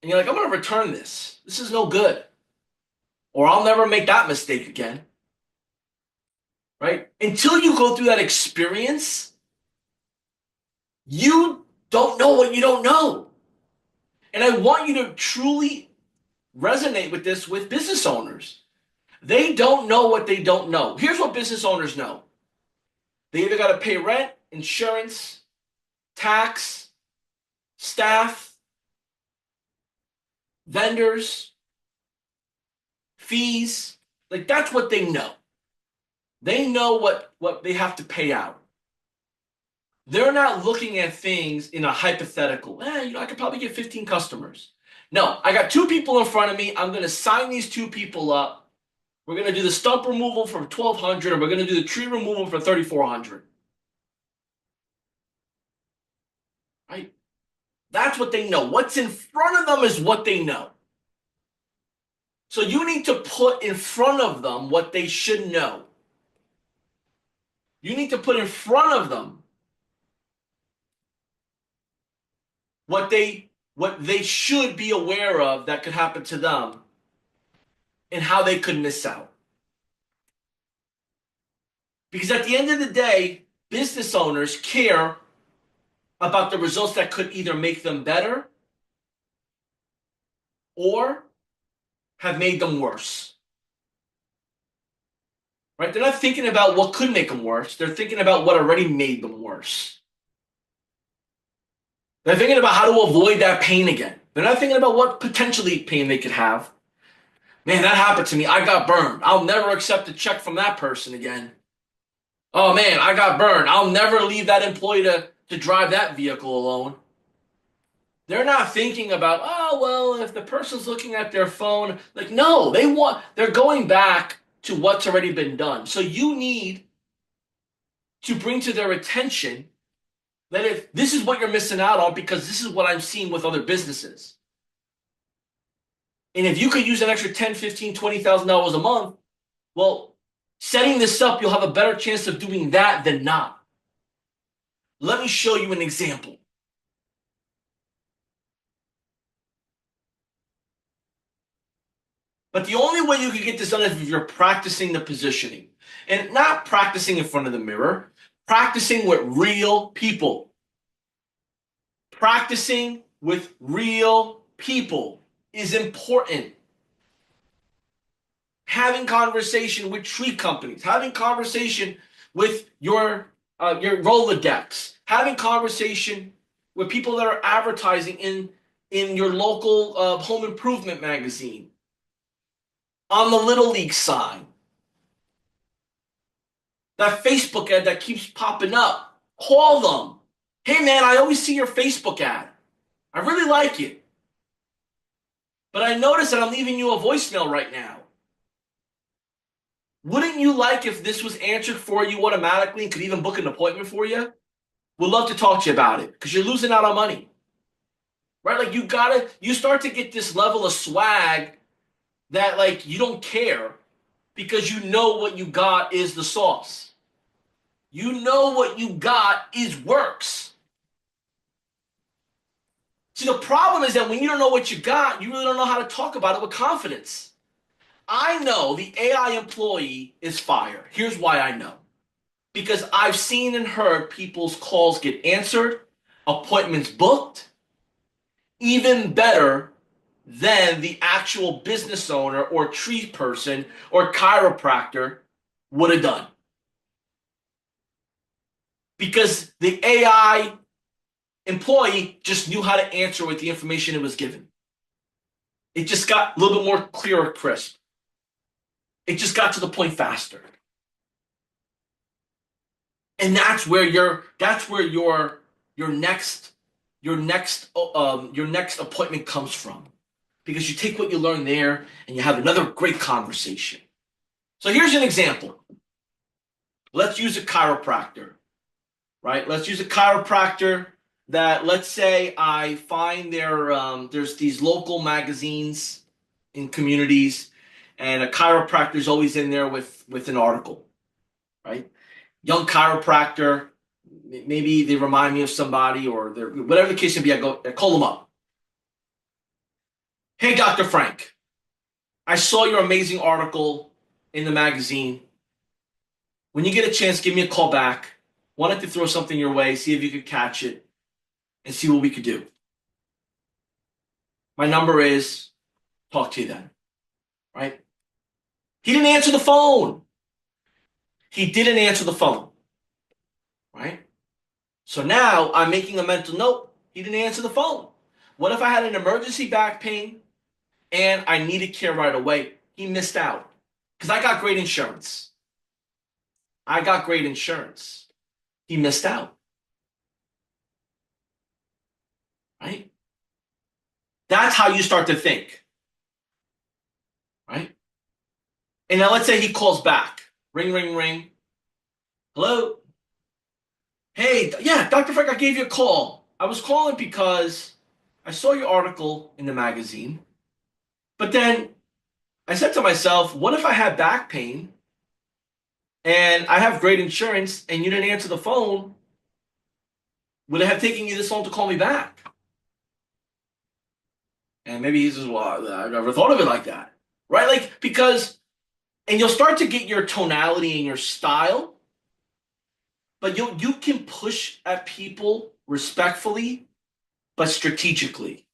And you're like, I'm going to return this. This is no good. Or I'll never make that mistake again. Right? Until you go through that experience, you don't know what you don't know. And I want you to truly resonate with this with business owners. They don't know what they don't know. Here's what business owners know. They either got to pay rent, insurance, tax, staff, vendors, fees. Like that's what they know. They know what they have to pay out. They're not looking at things in a hypothetical. I could probably get 15 customers. No, I got two people in front of me. I'm going to sign these two people up. We're going to do the stump removal for 1,200, and we're going to do the tree removal for 3,400. Right? That's what they know. What's in front of them is what they know. So you need to put in front of them what they should know. You need to put in front of them what they should be aware of that could happen to them and how they could miss out. Because at the end of the day, business owners care about the results that could either make them better or have made them worse. Right? They're not thinking about what could make them worse. They're thinking about what already made them worse. They're thinking about how to avoid that pain again. They're not thinking about what potentially pain they could have. Man, that happened to me. I got burned. I'll never accept a check from that person again. Oh man, I got burned. I'll never leave that employee to drive that vehicle alone. They're not thinking about, oh, well, if the person's looking at their phone, like, no, they're going back to what's already been done. So you need to bring to their attention that if this is what you're missing out on because this is what I'm seeing with other businesses. And if you could use an extra $10, $15, $20,000 a month, well, setting this up, you'll have a better chance of doing that than not. Let me show you an example. But the only way you can get this done is if you're practicing the positioning. And not practicing in front of the mirror, practicing with real people. Practicing with real people is important. Having conversation with tree companies, having conversation with your Rolodex, having conversation with people that are advertising in your local home improvement magazine, on the Little League sign, that Facebook ad that keeps popping up. Call them. Hey man, I always see your Facebook ad. I really like it. But I notice that I'm leaving you a voicemail right now. Wouldn't you like if this was answered for you automatically and could even book an appointment for you? Would love to talk to you about it because you're losing out on money. Right? Like you start to get this level of swag that like you don't care because you know what you got is the sauce. You know what you got is works. See, the problem is that when you don't know what you got, you really don't know how to talk about it with confidence. I know the AI employee is fire. Here's why I know. Because I've seen and heard people's calls get answered, appointments booked, even better than the actual business owner or tree person or chiropractor would have done. Because the AI employee just knew how to answer with the information it was given. It just got a little bit more clear, crisp. It just got to the point faster. And that's where your next appointment comes from. Because you take what you learn there and you have another great conversation. So here's an example. Let's use a chiropractor, right? Let's use a chiropractor that, let's say I find there's these local magazines in communities and a chiropractor is always in there with an article, right? Young chiropractor, maybe they remind me of somebody or whatever the case may be, I call them up. Hey, Dr. Frank, I saw your amazing article in the magazine. When you get a chance, give me a call back. Wanted to throw something your way, see if you could catch it, and see what we could do. My number is, talk to you then, right? He didn't answer the phone. He didn't answer the phone. right? So now I'm making a mental note. He didn't answer the phone. What if I had an emergency back pain and I needed care right away? He missed out because I got great insurance. I got great insurance. He missed out, right? That's how you start to think, right? And now let's say he calls back. Ring, ring, ring. Hello? Hey, yeah, Dr. Frank, I gave you a call. I was calling because I saw your article in the magazine, but then I said to myself, what if I had back pain and I have great insurance and you didn't answer the phone? Would it have taken you this long to call me back? And maybe he says, well, I never thought of it like that, right? Like, because, and you'll start to get your tonality and your style, but you can push at people respectfully, but strategically.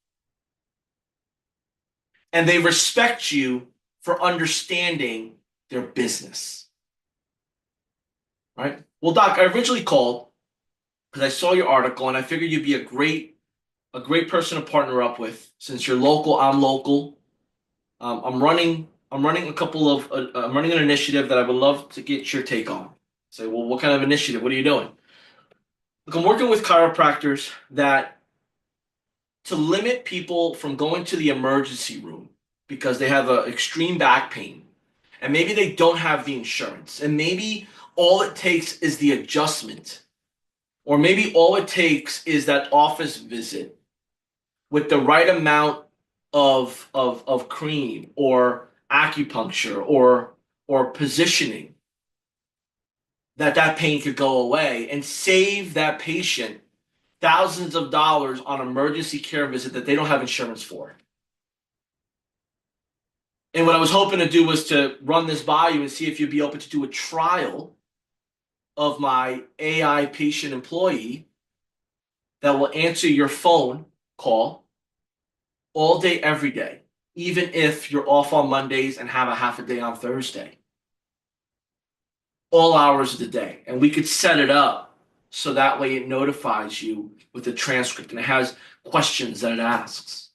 And they respect you for understanding their business, right? Well, Doc, I originally called because I saw your article and I figured you'd be a great person to partner up with. Since you're local, I'm local. I'm running a couple of I'm running an initiative that I would love to get your take on. Say, well, what kind of initiative? What are you doing? Look, I'm working with chiropractors that to limit people from going to the emergency room because they have a extreme back pain and maybe they don't have the insurance and maybe all it takes is the adjustment or maybe all it takes is that office visit with the right amount of cream or acupuncture or positioning that pain could go away and save that patient thousands of dollars on emergency care visit that they don't have insurance for. And what I was hoping to do was to run this by you and see if you'd be open to do a trial of my AI patient employee that will answer your phone call all day, every day, even if you're off on Mondays and have a half a day on Thursday, all hours of the day. And we could set it up so that way it notifies you with a transcript and it has questions that it asks.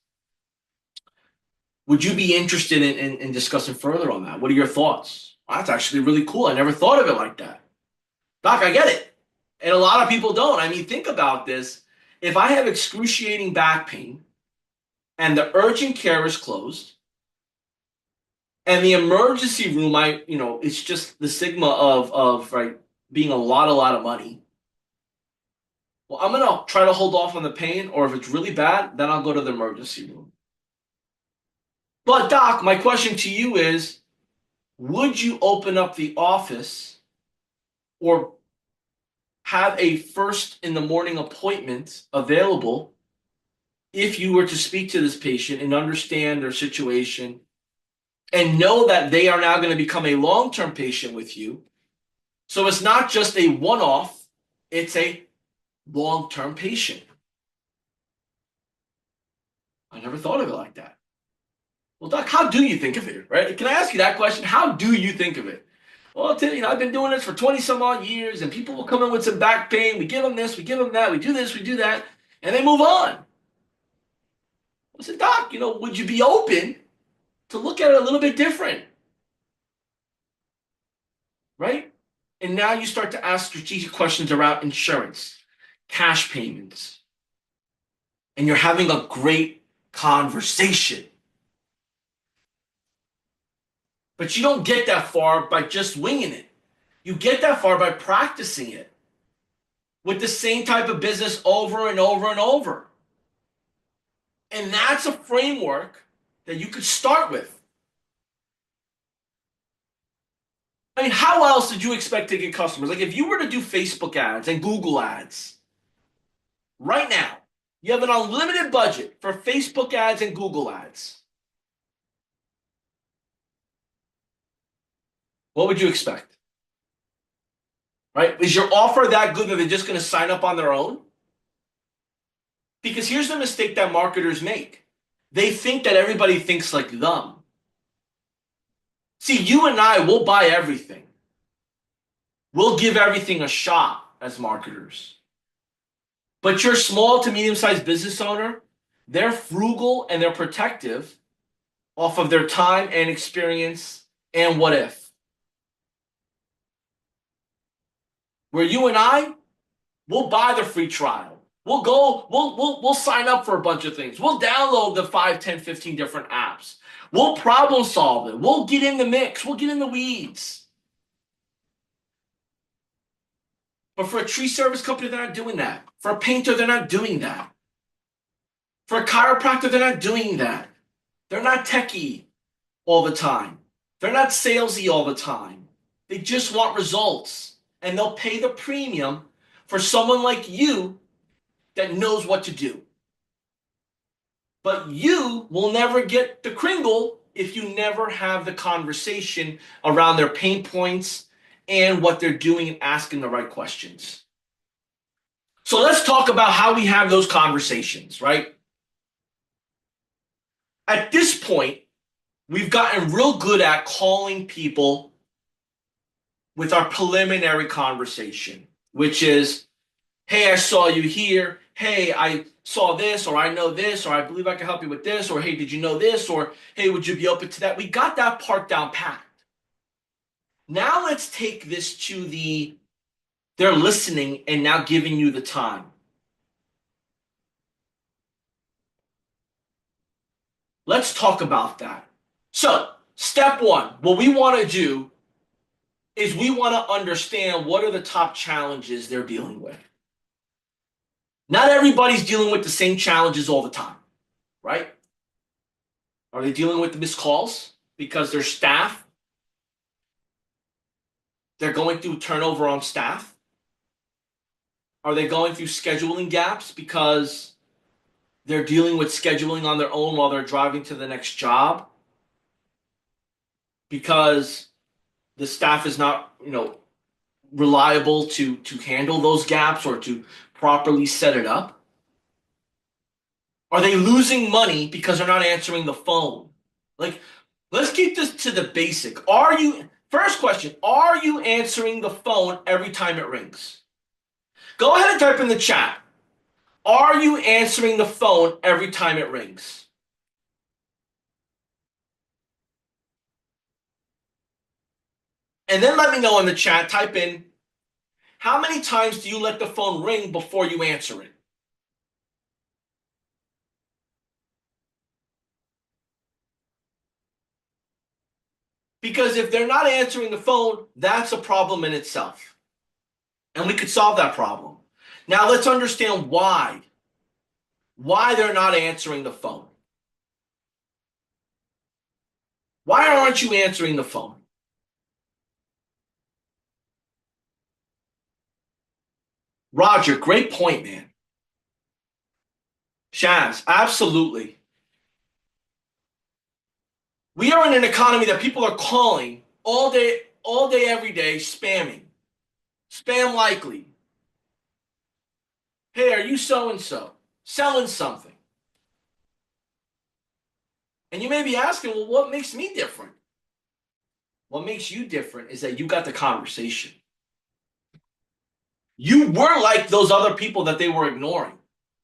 Would you be interested in discussing further on that? What are your thoughts? Well, that's actually really cool. I never thought of it like that. Doc, I get it. And a lot of people don't. I mean, think about this. If I have excruciating back pain and the urgent care is closed and the emergency room, it's just the stigma of right being a lot of money. Well, I'm gonna try to hold off on the pain, or if it's really bad, then I'll go to the emergency room. But Doc, my question to you is, would you open up the office or have a first in the morning appointment available if you were to speak to this patient and understand their situation and know that they are now going to become a long-term patient with you? So it's not just a one-off, it's a long-term patient. I never thought of it like that. Well, Doc, how do you think of it, right? Can I ask you that question? How do you think of it? Well, I'll tell you, I've been doing this for 20 some odd years, and people will come in with some back pain. We give them this, we give them that, we do this, we do that, and they move on. I said, Doc, would you be open to look at it a little bit different, right? And now you start to ask strategic questions around insurance, cash payments, and you're having a great conversation. But you don't get that far by just winging it. You get that far by practicing it with the same type of business over and over and over. And that's a framework that you could start with. I mean, how else did you expect to get customers? Like if you were to do Facebook ads and Google ads right now, you have an unlimited budget for Facebook ads and Google ads. What would you expect? Right? Is your offer that good that they're just going to sign up on their own? Because here's the mistake that marketers make. They think that everybody thinks like them. See, you and I will buy everything. We'll give everything a shot. as marketers. But your small to medium-sized business owner, they're frugal and they're protective off of their time and experience and what if. Where you and I, we'll buy the free trial. We'll go, we'll sign up for a bunch of things. We'll download the 5, 10, 15 different apps. We'll problem solve it. We'll get in the mix. We'll get in the weeds. But for a tree service company, they're not doing that. For a painter, they're not doing that. For a chiropractor, they're not doing that. They're not techie all the time. They're not salesy all the time. They just want results. And they'll pay the premium for someone like you that knows what to do. But you will never get the kringle if you never have the conversation around their pain points and what they're doing and asking the right questions. So let's talk about how we have those conversations, right? At this point, we've gotten real good at calling people with our preliminary conversation, which is, hey, I saw you here. Hey, I saw this, or I know this, or I believe I can help you with this, or hey, did you know this, or hey, would you be open to that? We got that part down pat. Now let's take this to they're listening and now giving you the time. Let's talk about that. So, step one, what we want to do is we want to understand what are the top challenges they're dealing with. Not everybody's dealing with the same challenges all the time, right? Are they dealing with the missed calls because their staff, they're going through turnover on staff? Are they going through scheduling gaps because they're dealing with scheduling on their own while they're driving to the next job? Because the staff is not, reliable to handle those gaps or to properly set it up? Are they losing money because they're not answering the phone? Like, let's keep this to the basic. First question, are you answering the phone every time it rings? Go ahead and type in the chat. Are you answering the phone every time it rings? And then let me know in the chat, type in, how many times do you let the phone ring before you answer it? Because if they're not answering the phone, that's a problem in itself. And we could solve that problem. Now let's understand why. Why they're not answering the phone. Why aren't you answering the phone? Roger, great point, man. Shaz, absolutely. We are in an economy that people are calling all day, every day, spamming. Spam likely. Hey, are you so and so? Selling something. And you may be asking, well, what makes me different? What makes you different is that you got the conversation. You were like those other people that they were ignoring.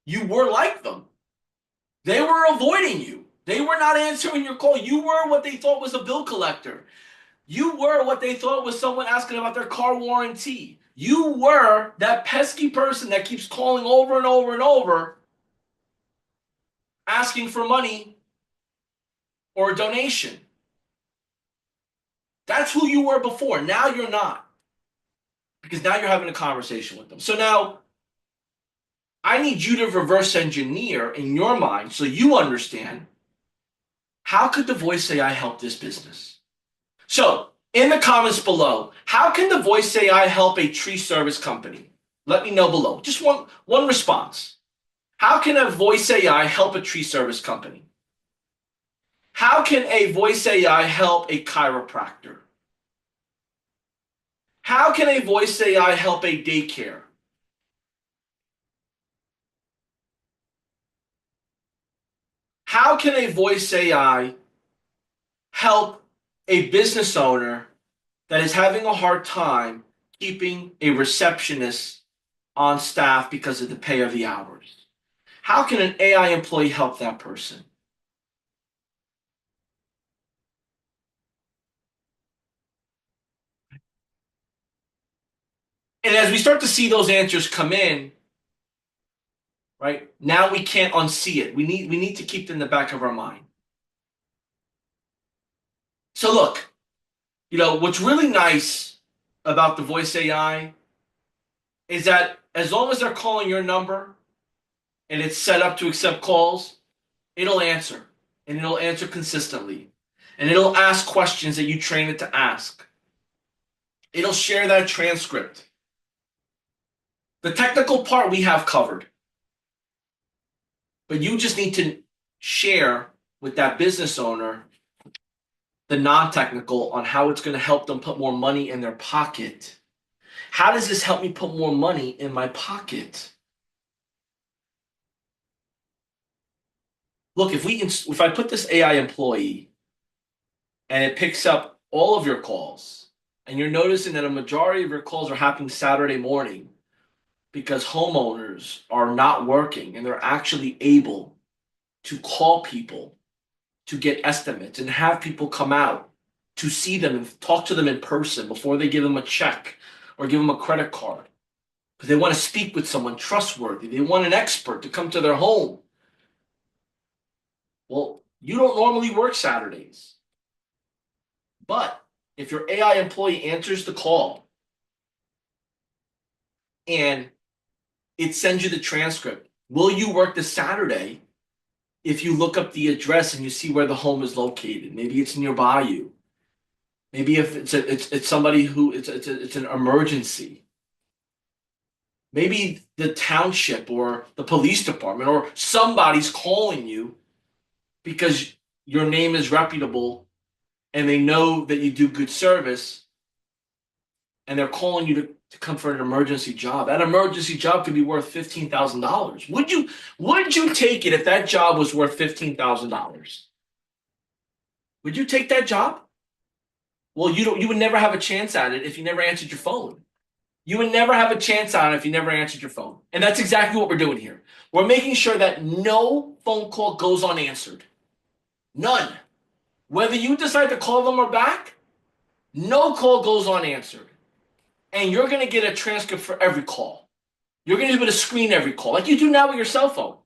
You were like them. They were avoiding you. They were not answering your call. You were what they thought was a bill collector. You were what they thought was someone asking about their car warranty. You were that pesky person that keeps calling over and over and over, asking for money or a donation. That's who you were before. Now you're not. Because now you're having a conversation with them. So now I need you to reverse engineer in your mind so you understand, how could the voice AI help this business? So in the comments below, how can the voice AI help a tree service company? Let me know below. Just one response. How can a voice AI help a tree service company? How can a voice AI help a chiropractor? How can a voice AI help a daycare? How can a voice AI help a business owner that is having a hard time keeping a receptionist on staff because of the pay of the hours. How can an AI employee help that person? And as we start to see those answers come in, right, now we can't unsee it. We need to keep it in the back of our mind. So look, what's really nice about the voice AI is that as long as they're calling your number and it's set up to accept calls, it'll answer and it'll answer consistently. And it'll ask questions that you train it to ask. It'll share that transcript. The technical part we have covered, but you just need to share with that business owner the non-technical on how it's going to help them put more money in their pocket. How does this help me put more money in my pocket? Look, if I put this AI employee and it picks up all of your calls, and you're noticing that a majority of your calls are happening Saturday morning because homeowners are not working and they're actually able to call people to get estimates and have people come out to see them and talk to them in person before they give them a check or give them a credit card. Because they want to speak with someone trustworthy. They want an expert to come to their home. Well, you don't normally work Saturdays. But if your AI employee answers the call and it sends you the transcript, will you work this Saturday if you look up the address and you see where the home is located? Maybe it's nearby you. Maybe if it's somebody who it's an emergency. Maybe the township or the police department or somebody's calling you because your name is reputable and they know that you do good service and they're calling you to come for an emergency job. That emergency job could be worth $15,000. Would you take it if that job was worth $15,000? Would you take that job? Well, you would never have a chance at it if you never answered your phone. You would never have a chance on it if you never answered your phone. And that's exactly what we're doing here. We're making sure that no phone call goes unanswered. None. Whether you decide to call them or back, no call goes unanswered. And you're going to get a transcript for every call. You're going to be able to screen every call like you do now with your cell phone.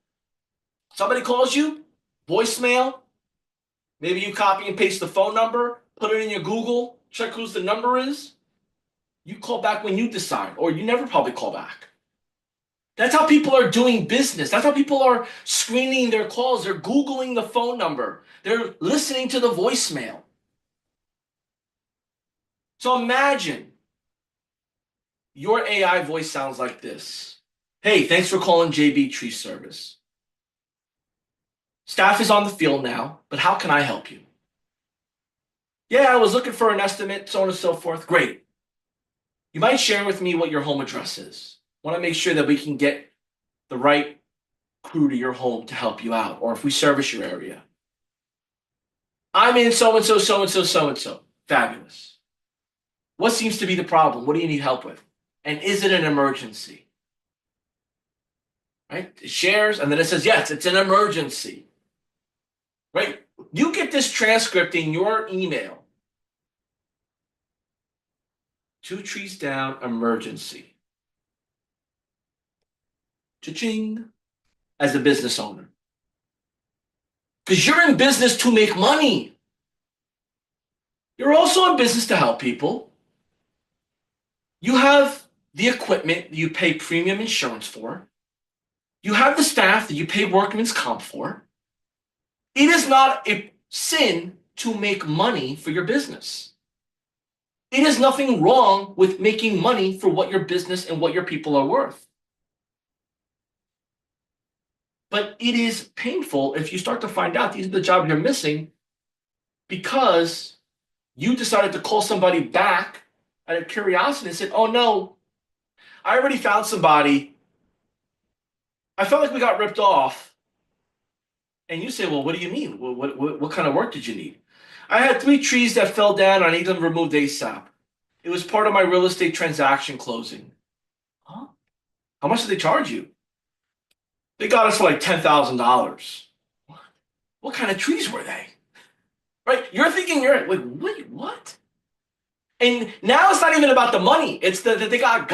Somebody calls you, voicemail, maybe you copy and paste the phone number, put it in your Google, check whose the number is. You call back when you decide, or you never probably call back. That's how people are doing business. That's how people are screening their calls. They're Googling the phone number. They're listening to the voicemail. So imagine your AI voice sounds like this. Hey, thanks for calling JB Tree Service. Staff is on the field now, but how can I help you? Yeah, I was looking for an estimate, so on and so forth. Great. You might share with me what your home address is. Want to make sure that we can get the right crew to your home to help you out, or if we service your area. I'm in so and so, so and so, so and so. Fabulous. What seems to be the problem? What do you need help with? And is it an emergency? Right? It shares, and then it says, yes, it's an emergency. Right? You get this transcript in your email. 2 trees down, emergency. Cha-ching. As a business owner. Because you're in business to make money. You're also in business to help people. You have the equipment that you pay premium insurance for. You have the staff that you pay workman's comp for. It is not a sin to make money for your business. It is nothing wrong with making money for what your business and what your people are worth. But it is painful if you start to find out these are the jobs you're missing because you decided to call somebody back out of curiosity and said, oh no, I already found somebody. I felt like we got ripped off. And you say, well, what do you mean? What kind of work did you need? I had 3 trees that fell down. I need them removed ASAP. It was part of my real estate transaction closing. Huh? How much did they charge you? They got us for like $10,000. What kind of trees were they? Right? You're thinking you're like, wait, what? And now it's not even about the money. It's that they got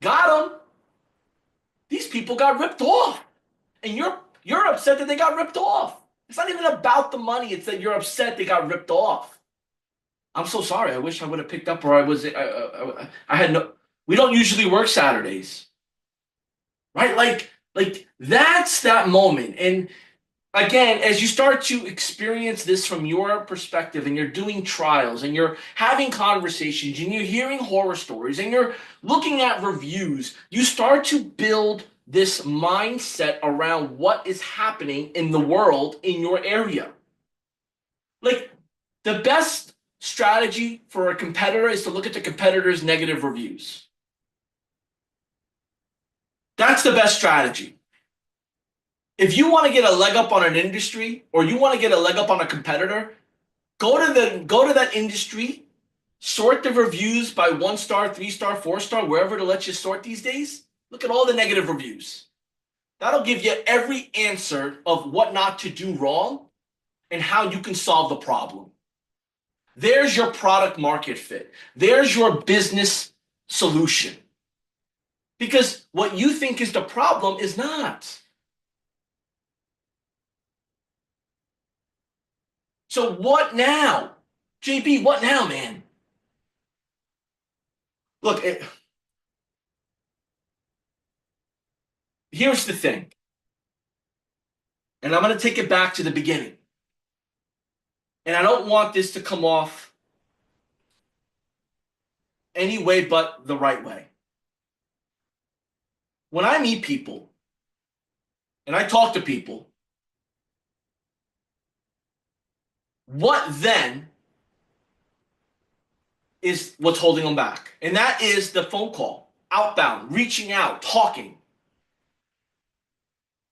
them. These people got ripped off, and you're upset that they got ripped off. It's not even about the money. It's that you're upset they got ripped off. I'm so sorry. I wish I would have picked up, or I had no. We don't usually work Saturdays, right? Like that's that moment. And again, as you start to experience this from your perspective and you're doing trials and you're having conversations and you're hearing horror stories and you're looking at reviews, you start to build this mindset around what is happening in the world in your area. Like the best strategy for a competitor is to look at the competitor's negative reviews. That's the best strategy. If you want to get a leg up on an industry or you want to get a leg up on a competitor, go to that industry, sort the reviews by 1 star, 3 star, 4 star, wherever to let you sort these days. Look at all the negative reviews. That'll give you every answer of what not to do wrong and how you can solve the problem. There's your product market fit. There's your business solution. Because what you think is the problem is not. So what now? JB, what now, man? Look, here's the thing, and I'm going to take it back to the beginning. And I don't want this to come off any way but the right way. When I meet people and I talk to people, what then is what's holding them back? And that is the phone call, outbound, reaching out, talking.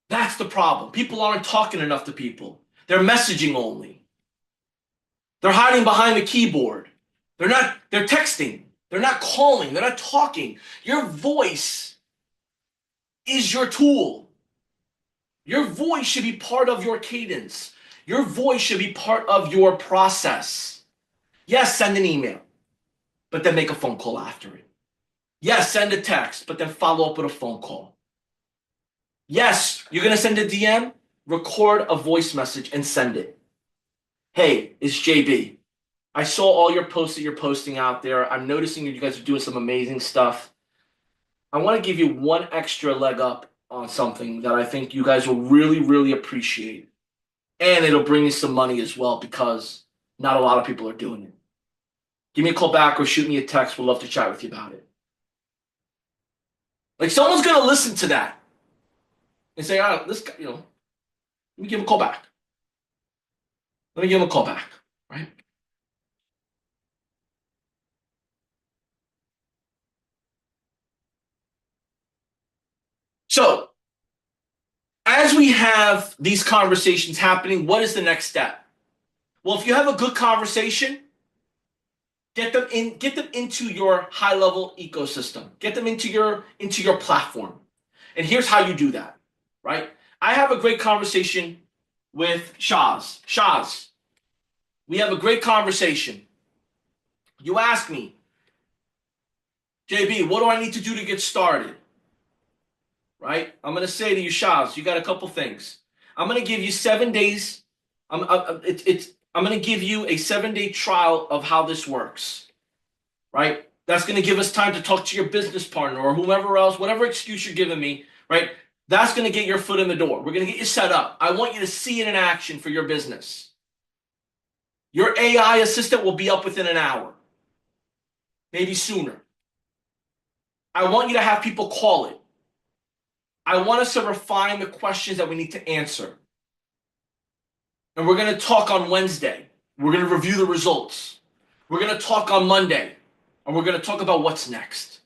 That's the problem. People aren't talking enough to people. They're messaging only. They're hiding behind the keyboard. They're texting. They're not calling. They're not talking. Your voice is your tool. Your voice should be part of your cadence. Your voice should be part of your process. Yes, send an email, but then make a phone call after it. Yes, send a text, but then follow up with a phone call. Yes, you're going to send a DM, record a voice message and send it. Hey, it's JB. I saw all your posts that you're posting out there. I'm noticing that you guys are doing some amazing stuff. I want to give you one extra leg up on something that I think you guys will really, really appreciate. And it'll bring you some money as well because not a lot of people are doing it. Give me a call back or shoot me a text. We'd love to chat with you about it. Like someone's going to listen to that and say, oh, this guy, let me give him a call back. Let me give him a call back, right? So, as we have these conversations happening, what is the next step? Well, if you have a good conversation, get them into your high level ecosystem. Get them into your platform. And here's how you do that, right? I have a great conversation with Shaz. Shaz, we have a great conversation. You ask me, JB, what do I need to do to get started? Right? I'm going to say to you, Shaz, you got a couple things. I'm going to give you 7 days. I'm going to give you a 7 day trial of how this works. Right? That's going to give us time to talk to your business partner or whomever else, whatever excuse you're giving me. Right? That's going to get your foot in the door. We're going to get you set up. I want you to see it in action for your business. Your AI assistant will be up within an hour, maybe sooner. I want you to have people call it. I want us to refine the questions that we need to answer. And we're going to talk on Wednesday. We're going to review the results. We're going to talk on Monday. And we're going to talk about what's next.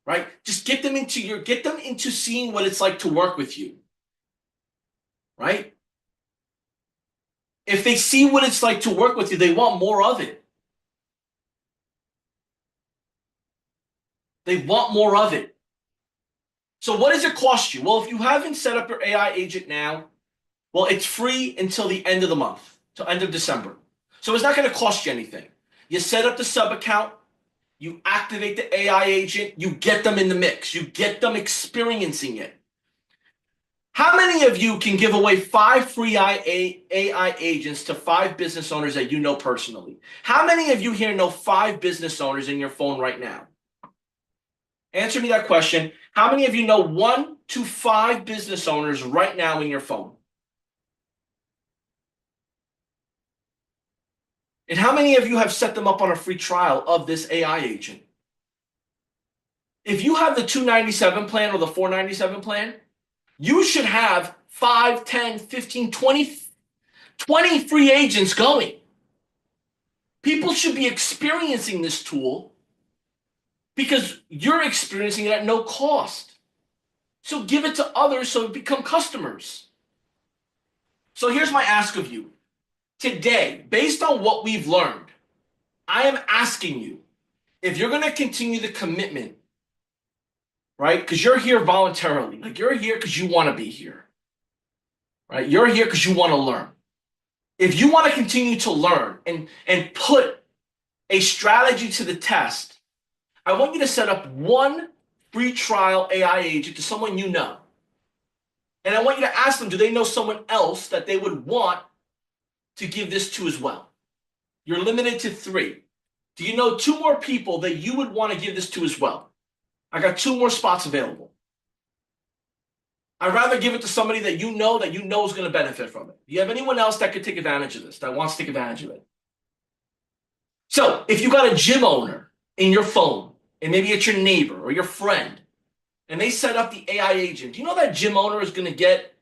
Right? Just get them into seeing what it's like to work with you. Right? If they see what it's like to work with you, they want more of it. They want more of it. So what does it cost you? Well, if you haven't set up your AI agent now, well, it's free until the end of the month, till end of December. So it's not going to cost you anything. You set up the sub account, you activate the AI agent, you get them in the mix, you get them experiencing it. How many of you can give away 5 free AI agents to 5 business owners that you know personally? How many of you here know 5 business owners in your phone right now? Answer me that question. How many of you know 1 to 5 business owners right now in your phone? And how many of you have set them up on a free trial of this AI agent? If you have the 297 plan or the 497 plan, you should have 5, 10, 15, 20 free agents going. People should be experiencing this tool because you're experiencing it at no cost. So give it to others so it become customers. So here's my ask of you. Today, based on what we've learned, I am asking you if you're going to continue the commitment, right? Because you're here voluntarily. Like you're here because you want to be here, right? You're here because you want to learn. If you want to continue to learn and put a strategy to the test, I want you to set up one free trial AI agent to someone you know. And I want you to ask them, do they know someone else that they would want to give this to as well? You're limited to 3. Do you know 2 more people that you would want to give this to as well? I got 2 more spots available. I'd rather give it to somebody that you know is going to benefit from it. Do you have anyone else that could take advantage of this, that wants to take advantage of it? So if you got a gym owner in your phone, and maybe it's your neighbor or your friend, and they set up the AI agent, do you know that gym owner is going to get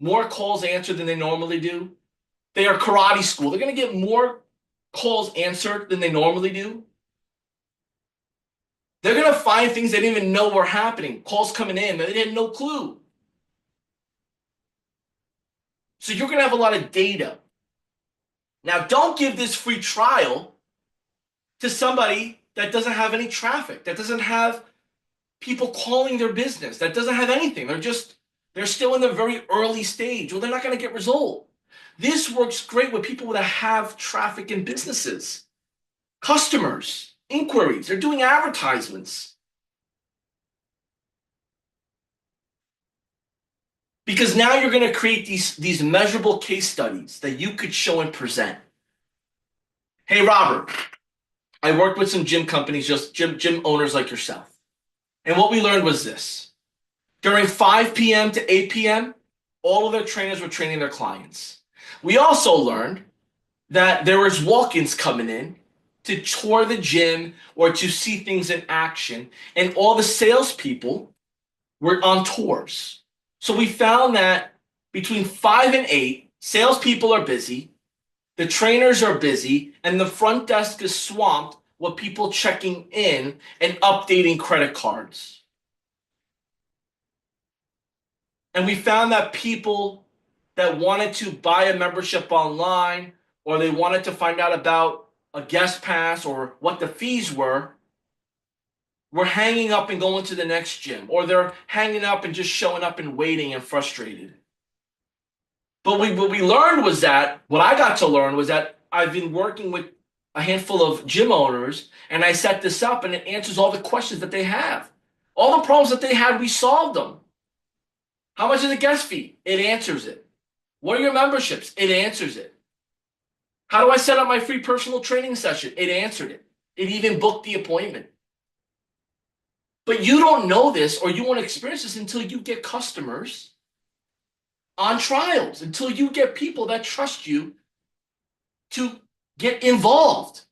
more calls answered than they normally do? They are karate school. They're going to get more calls answered than they normally do. They're going to find things they didn't even know were happening, calls coming in that they had no clue. So you're going to have a lot of data. Now, don't give this free trial to somebody that doesn't have any traffic, that doesn't have people calling their business, that doesn't have anything. They're still in the very early stage. Well, they're not going to get result. This works great with people that have traffic in businesses, customers, inquiries. They're doing advertisements. Because now you're going to create these measurable case studies that you could show and present. Hey, Robert, I worked with some gym companies, just gym owners like yourself. And what we learned was this. During 5 p.m. to 8 p.m., all of their trainers were training their clients. We also learned that there was walk-ins coming in to tour the gym or to see things in action, and all the salespeople were on tours. So we found that between 5 and 8, salespeople are busy, the trainers are busy, and the front desk is swamped with people checking in and updating credit cards. And we found that people that wanted to buy a membership online or they wanted to find out about a guest pass or what the fees were hanging up and going to the next gym, or they're hanging up and just showing up and waiting and frustrated. But what we learned was that, what I got to learn was that I've been working with a handful of gym owners and I set this up and it answers all the questions that they have. All the problems that they had, we solved them. How much is the guest fee? It answers it. What are your memberships? It answers it. How do I set up my free personal training session? It answered it. It even booked the appointment. But you don't know this or you won't experience this until you get customers on trials, until you get people that trust you to get involved.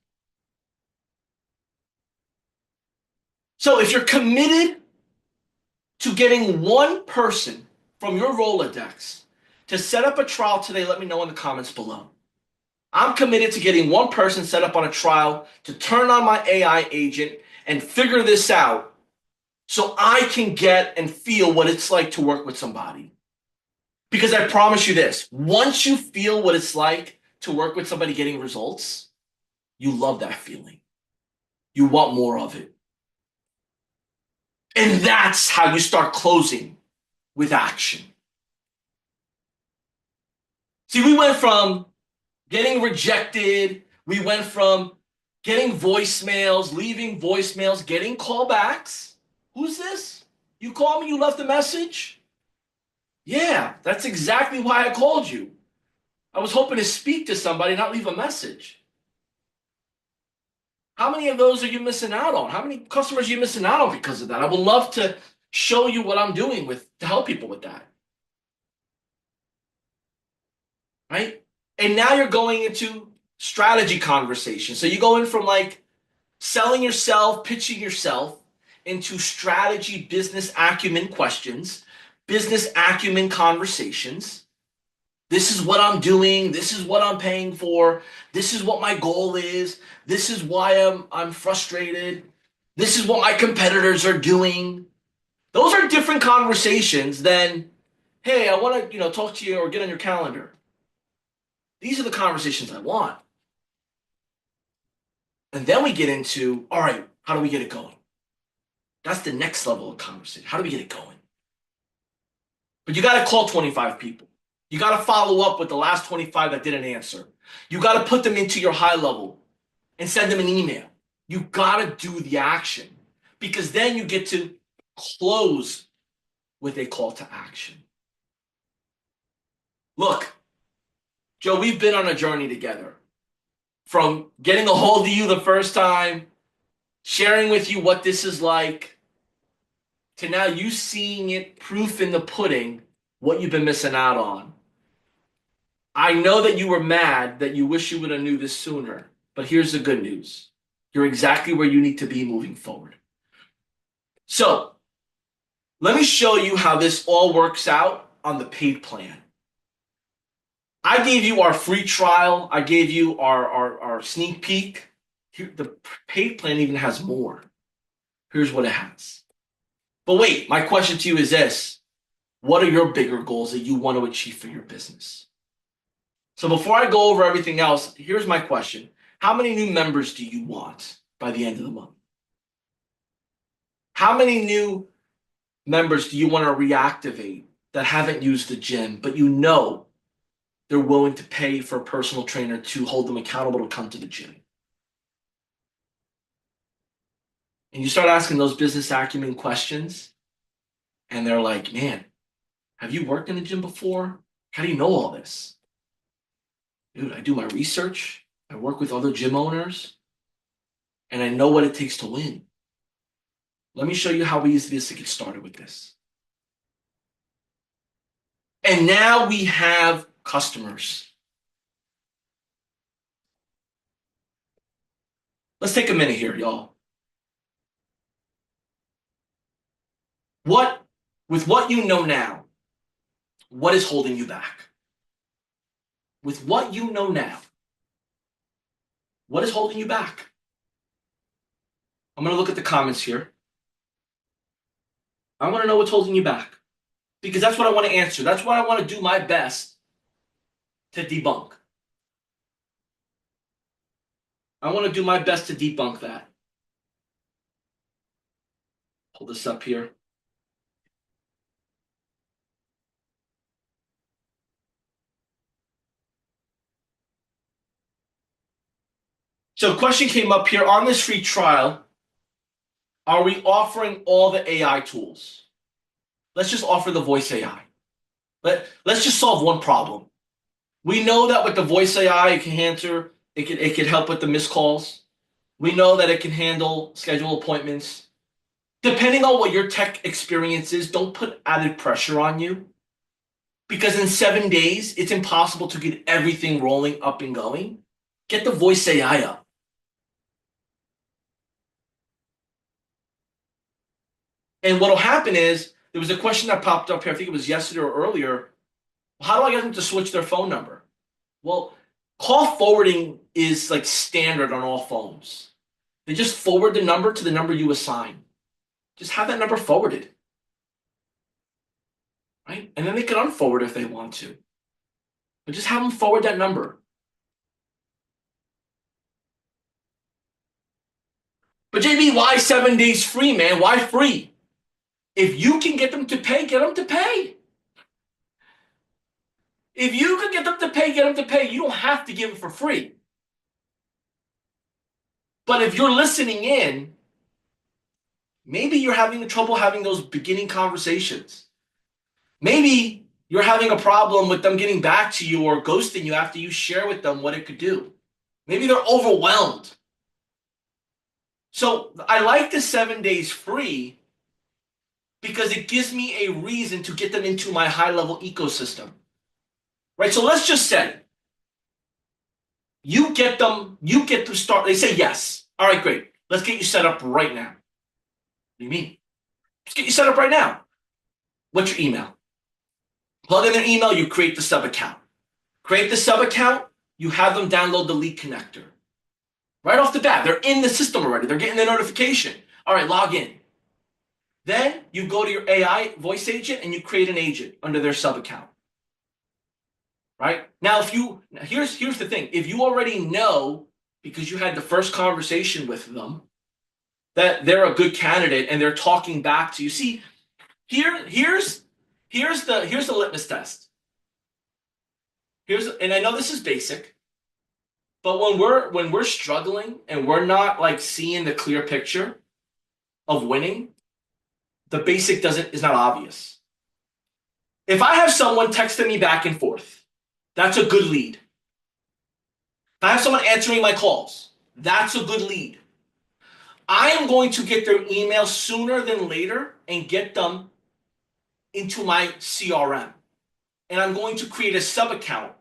So if you're committed to getting one person from your Rolodex to set up a trial today, let me know in the comments below. I'm committed to getting one person set up on a trial to turn on my AI agent and figure this out so I can get and feel what it's like to work with somebody. Because I promise you this, once you feel what it's like to work with somebody getting results, you love that feeling. You want more of it. And that's how you start closing with action. See, we went from getting rejected, we went from getting voicemails, leaving voicemails, getting callbacks. Who's this? You called me, you left a message? Yeah, that's exactly why I called you. I was hoping to speak to somebody, not leave a message. How many of those are you missing out on? How many customers are you missing out on because of that? I would love to show you what I'm doing with to help people with that. Right? And now you're going into strategy conversation. So you go in from like selling yourself, pitching yourself into strategy, business acumen questions, business acumen conversations. This is what I'm doing. This is what I'm paying for. This is what my goal is. This is why I'm frustrated. This is what my competitors are doing. Those are different conversations than, hey, I want to, talk to you or get on your calendar. These are the conversations I want. And then we get into, all right, how do we get it going? That's the next level of conversation. How do we get it going? But you got to call 25 people. You got to follow up with the last 25 that didn't answer. You got to put them into your high level and send them an email. You got to do the action because then you get to close with a call to action. Look, Joe, we've been on a journey together from getting a hold of you the first time, sharing with you what this is like, to now you seeing it proof in the pudding what you've been missing out on. I know that you were mad that you wish you would have knew this sooner, but here's the good news. You're exactly where you need to be moving forward. So let me show you how this all works out on the paid plan. I gave you our free trial. I gave you our sneak peek. Here, the paid plan even has more. Here's what it has. But wait, my question to you is this. What are your bigger goals that you want to achieve for your business? So before I go over everything else, here's my question. How many new members do you want by the end of the month? How many new members do you want to reactivate that haven't used the gym, but you know they're willing to pay for a personal trainer to hold them accountable to come to the gym? And you start asking those business acumen questions, and they're like, man, have you worked in the gym before? How do you know all this? Dude, I do my research. I work with other gym owners, and I know what it takes to win. Let me show you how easy it is to get started with this. And now we have customers. Let's take a minute here, y'all. What, with what you know now, what is holding you back? With what you know now, what is holding you back? I'm going to look at the comments here. I want to know what's holding you back because that's what I want to answer. That's what I want to do my best to debunk. I want to do my best to debunk that. Pull this up here. So a question came up here on this free trial. Are we offering all the AI tools? Let's just offer the voice AI. Let's just solve one problem. We know that with the voice AI, it can answer, it can help with the missed calls. We know that it can handle schedule appointments. Depending on what your tech experience is, don't put added pressure on you. Because in 7 days, it's impossible to get everything rolling up and going. Get the voice AI up. And what'll happen is there was a question that popped up here, I think it was yesterday or earlier. How do I get them to switch their phone number? Well, call forwarding is like standard on all phones. They just forward the number to the number you assign. Just have that number forwarded. Right? And then they can unforward if they want to. But just have them forward that number. But JB, why 7 days free, man? Why free? If you can get them to pay, get them to pay. If you can get them to pay, get them to pay. You don't have to give it for free. But if you're listening in, maybe you're having trouble having those beginning conversations. Maybe you're having a problem with them getting back to you or ghosting you after you share with them what it could do. Maybe they're overwhelmed. So I like the 7 days free because it gives me a reason to get them into my high level ecosystem. Right? So let's just say you get to start. They say yes. All right, great. Let's get you set up right now. What do you mean? Let's get you set up right now. What's your email? Plug in their email, you create the sub account. Create the sub account, you have them download the lead connector. Right off the bat, they're in the system already. They're getting the notification. All right, log in. Then you go to your AI voice agent and you create an agent under their sub account. Right? Now, here's the thing. If you already know, because you had the first conversation with them, that they're a good candidate and they're talking back to you. See, here's the litmus test. And I know this is basic, but when we're struggling and we're not like seeing the clear picture of winning, the basic is not obvious. If I have someone texting me back and forth, that's a good lead. If I have someone answering my calls, that's a good lead. I am going to get their email sooner than later and get them into my CRM. And I'm going to create a sub account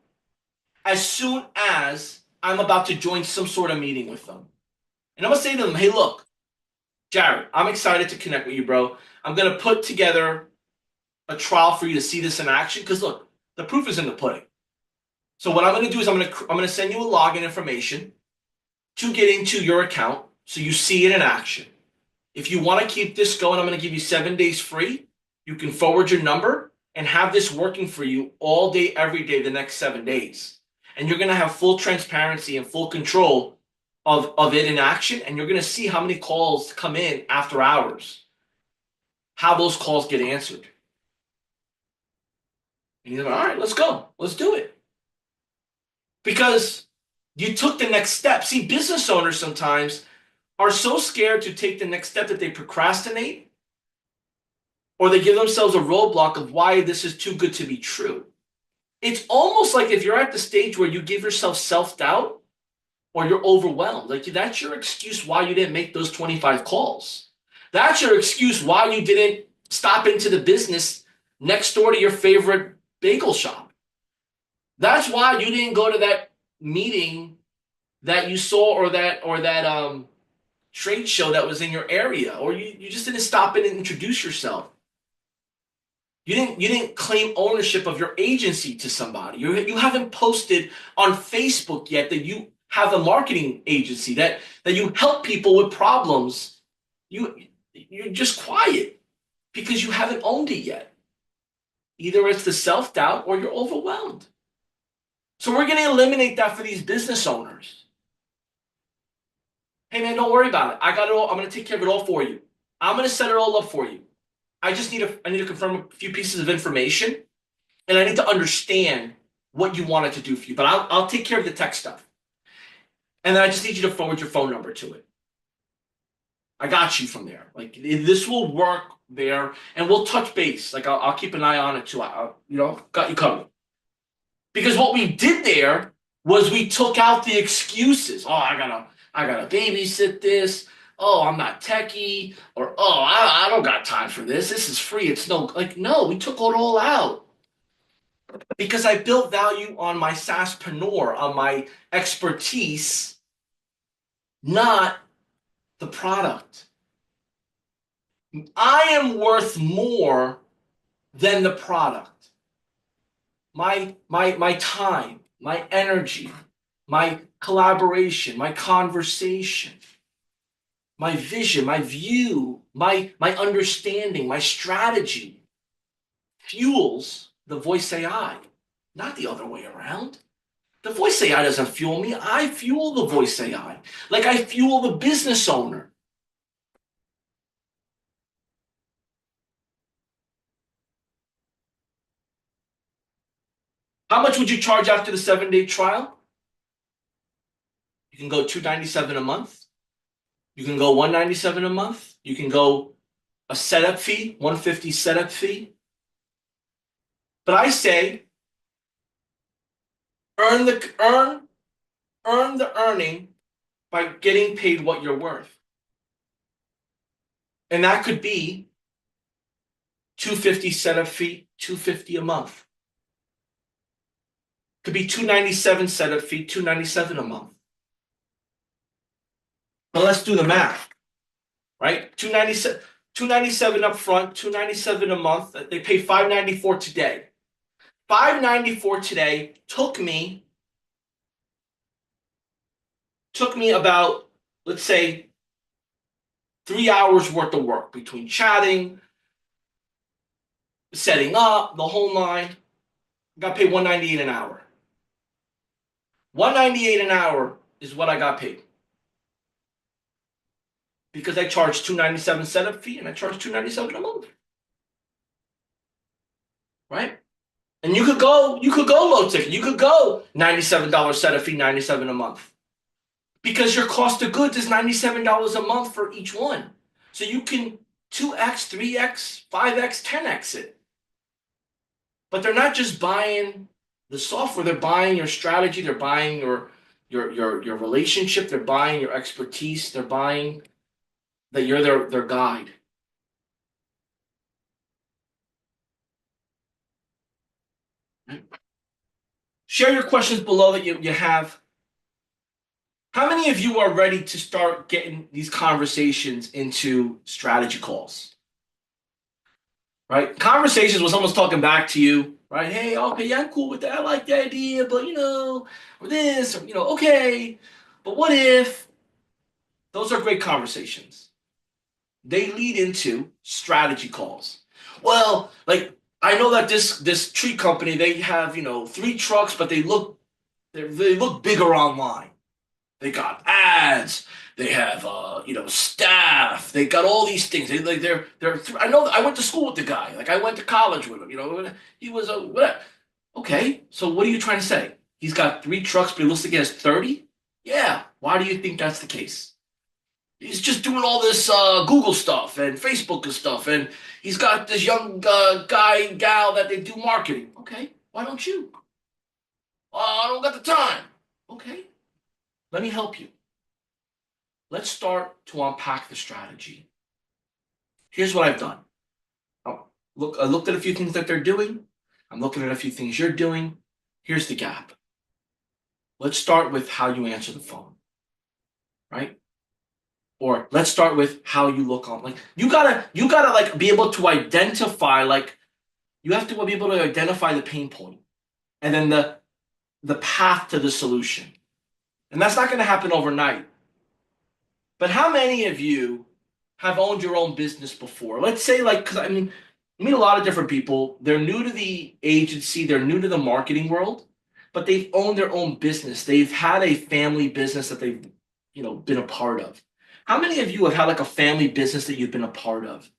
as soon as I'm about to join some sort of meeting with them. And I'm going to say to them, hey, look, Jared, I'm excited to connect with you, bro. I'm going to put together a trial for you to see this in action. Because look, the proof is in the pudding. So what I'm going to do is I'm going to send you a login information to get into your account so you see it in action. If you want to keep this going, I'm going to give you 7 days free. You can forward your number and have this working for you all day, every day, the next 7 days. And you're going to have full transparency and full control of it in action. And you're going to see how many calls come in after hours, how those calls get answered. And you're like, all right, let's go. Let's do it. Because you took the next step. See, business owners sometimes are so scared to take the next step that they procrastinate or they give themselves a roadblock of why this is too good to be true. It's almost like if you're at the stage where you give yourself self-doubt or you're overwhelmed, like that's your excuse why you didn't make those 25 calls. That's your excuse why you didn't stop into the business next door to your favorite bagel shop. That's why you didn't go to that meeting that you saw or that trade show that was in your area, or you just didn't stop in and introduce yourself. You didn't claim ownership of your agency to somebody. You haven't posted on Facebook yet that you have a marketing agency, that you help people with problems. You're just quiet because you haven't owned it yet. Either it's the self-doubt or you're overwhelmed. So we're going to eliminate that for these business owners. Hey man, don't worry about it. I got it all. I'm going to take care of it all for you. I'm going to set it all up for you. I need to confirm a few pieces of information, and I need to understand what you want it to do for you. But I'll take care of the tech stuff. And then I just need you to forward your phone number to it. I got you from there. Like this will work there, and we'll touch base. Like I'll keep an eye on it too. Got you covered. Because what we did there was we took out the excuses. Oh, I gotta babysit this. Oh, I'm not techie, or oh, I don't got time for this. This is free. It's no, we took it all out. Because I built value on my SaaSpreneur, on my expertise, not the product. I am worth more than the product. My time, my energy, my collaboration, my conversation, my vision, my view, my understanding, my strategy fuels the voice AI, not the other way around. The voice AI doesn't fuel me. I fuel the voice AI. Like I fuel the business owner. How much would you charge after the 7-day trial? You can go 297 a month. You can go 197 a month. You can go a setup fee, 150 setup fee. But I say earn the earn the earning by getting paid what you're worth. And that could be 250 setup fee, 250 a month. Could be 297 setup fee, 297 a month. But let's do the math, right? 297 up front, 297 a month. They pay 594 today. 594 today took me about, let's say, 3 hours worth of work between chatting, setting up, the whole nine. I got paid 198 an hour. 198 an hour is what I got paid. Because I charge 297 setup fee and I charge 297 a month. Right? And you could go low ticket. You could go $97 setup fee, 97 a month. Because your cost of goods is $97 a month for each one. So you can 2x, 3x, 5x, 10x it. But they're not just buying the software, they're buying your strategy, they're buying your relationship, they're buying your expertise, they're buying that you're their guide. Share your questions below that you have. How many of you are ready to start getting these conversations into strategy calls? Right? Conversations when someone's talking back to you, right? Hey, okay, yeah, I'm cool with that. I like the idea, but or this, or okay, but what if? Those are great conversations. They lead into strategy calls. Well, like I know that this tree company, they have, 3 trucks, but they look bigger online. They got ads. They have staff. They got all these things. They're. I know. I went to school with the guy. Like I went to college with him. He was a whatever. Okay, so what are you trying to say? He's got 3 trucks, but he looks like he has 30. Yeah. Why do you think that's the case? He's just doing all this Google stuff and Facebook and stuff, and he's got this young guy gal that they do marketing. Okay, why don't you? I don't got the time. Okay, let me help you. Let's start to unpack the strategy. Here's what I've done. I looked at a few things that they're doing. I'm looking at a few things you're doing. Here's the gap. Let's start with how you answer the phone, right? Or let's start with how you look on. Like you gotta like be able to identify. Like you have to be able to identify the pain point, and then the path to the solution. And that's not going to happen overnight. But how many of you have owned your own business before? Let's say, like, because I meet a lot of different people. They're new to the agency, they're new to the marketing world, but they've owned their own business. They've had a family business that they've, been a part of. How many of you have had like a family business that you've been a part of,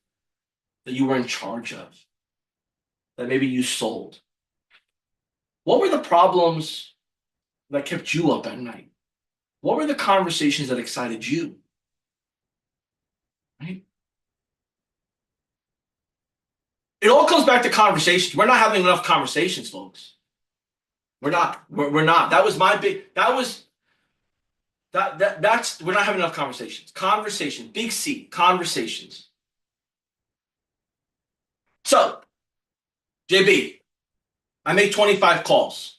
that you were in charge of, that maybe you sold? What were the problems that kept you up at night? What were the conversations that excited you? Right? It all comes back to conversations. We're not having enough conversations, folks. We're not. We're not. That was my big. That was that's. We're not having enough conversations. Conversations. Big C. Conversations. So, JB, I made 25 calls.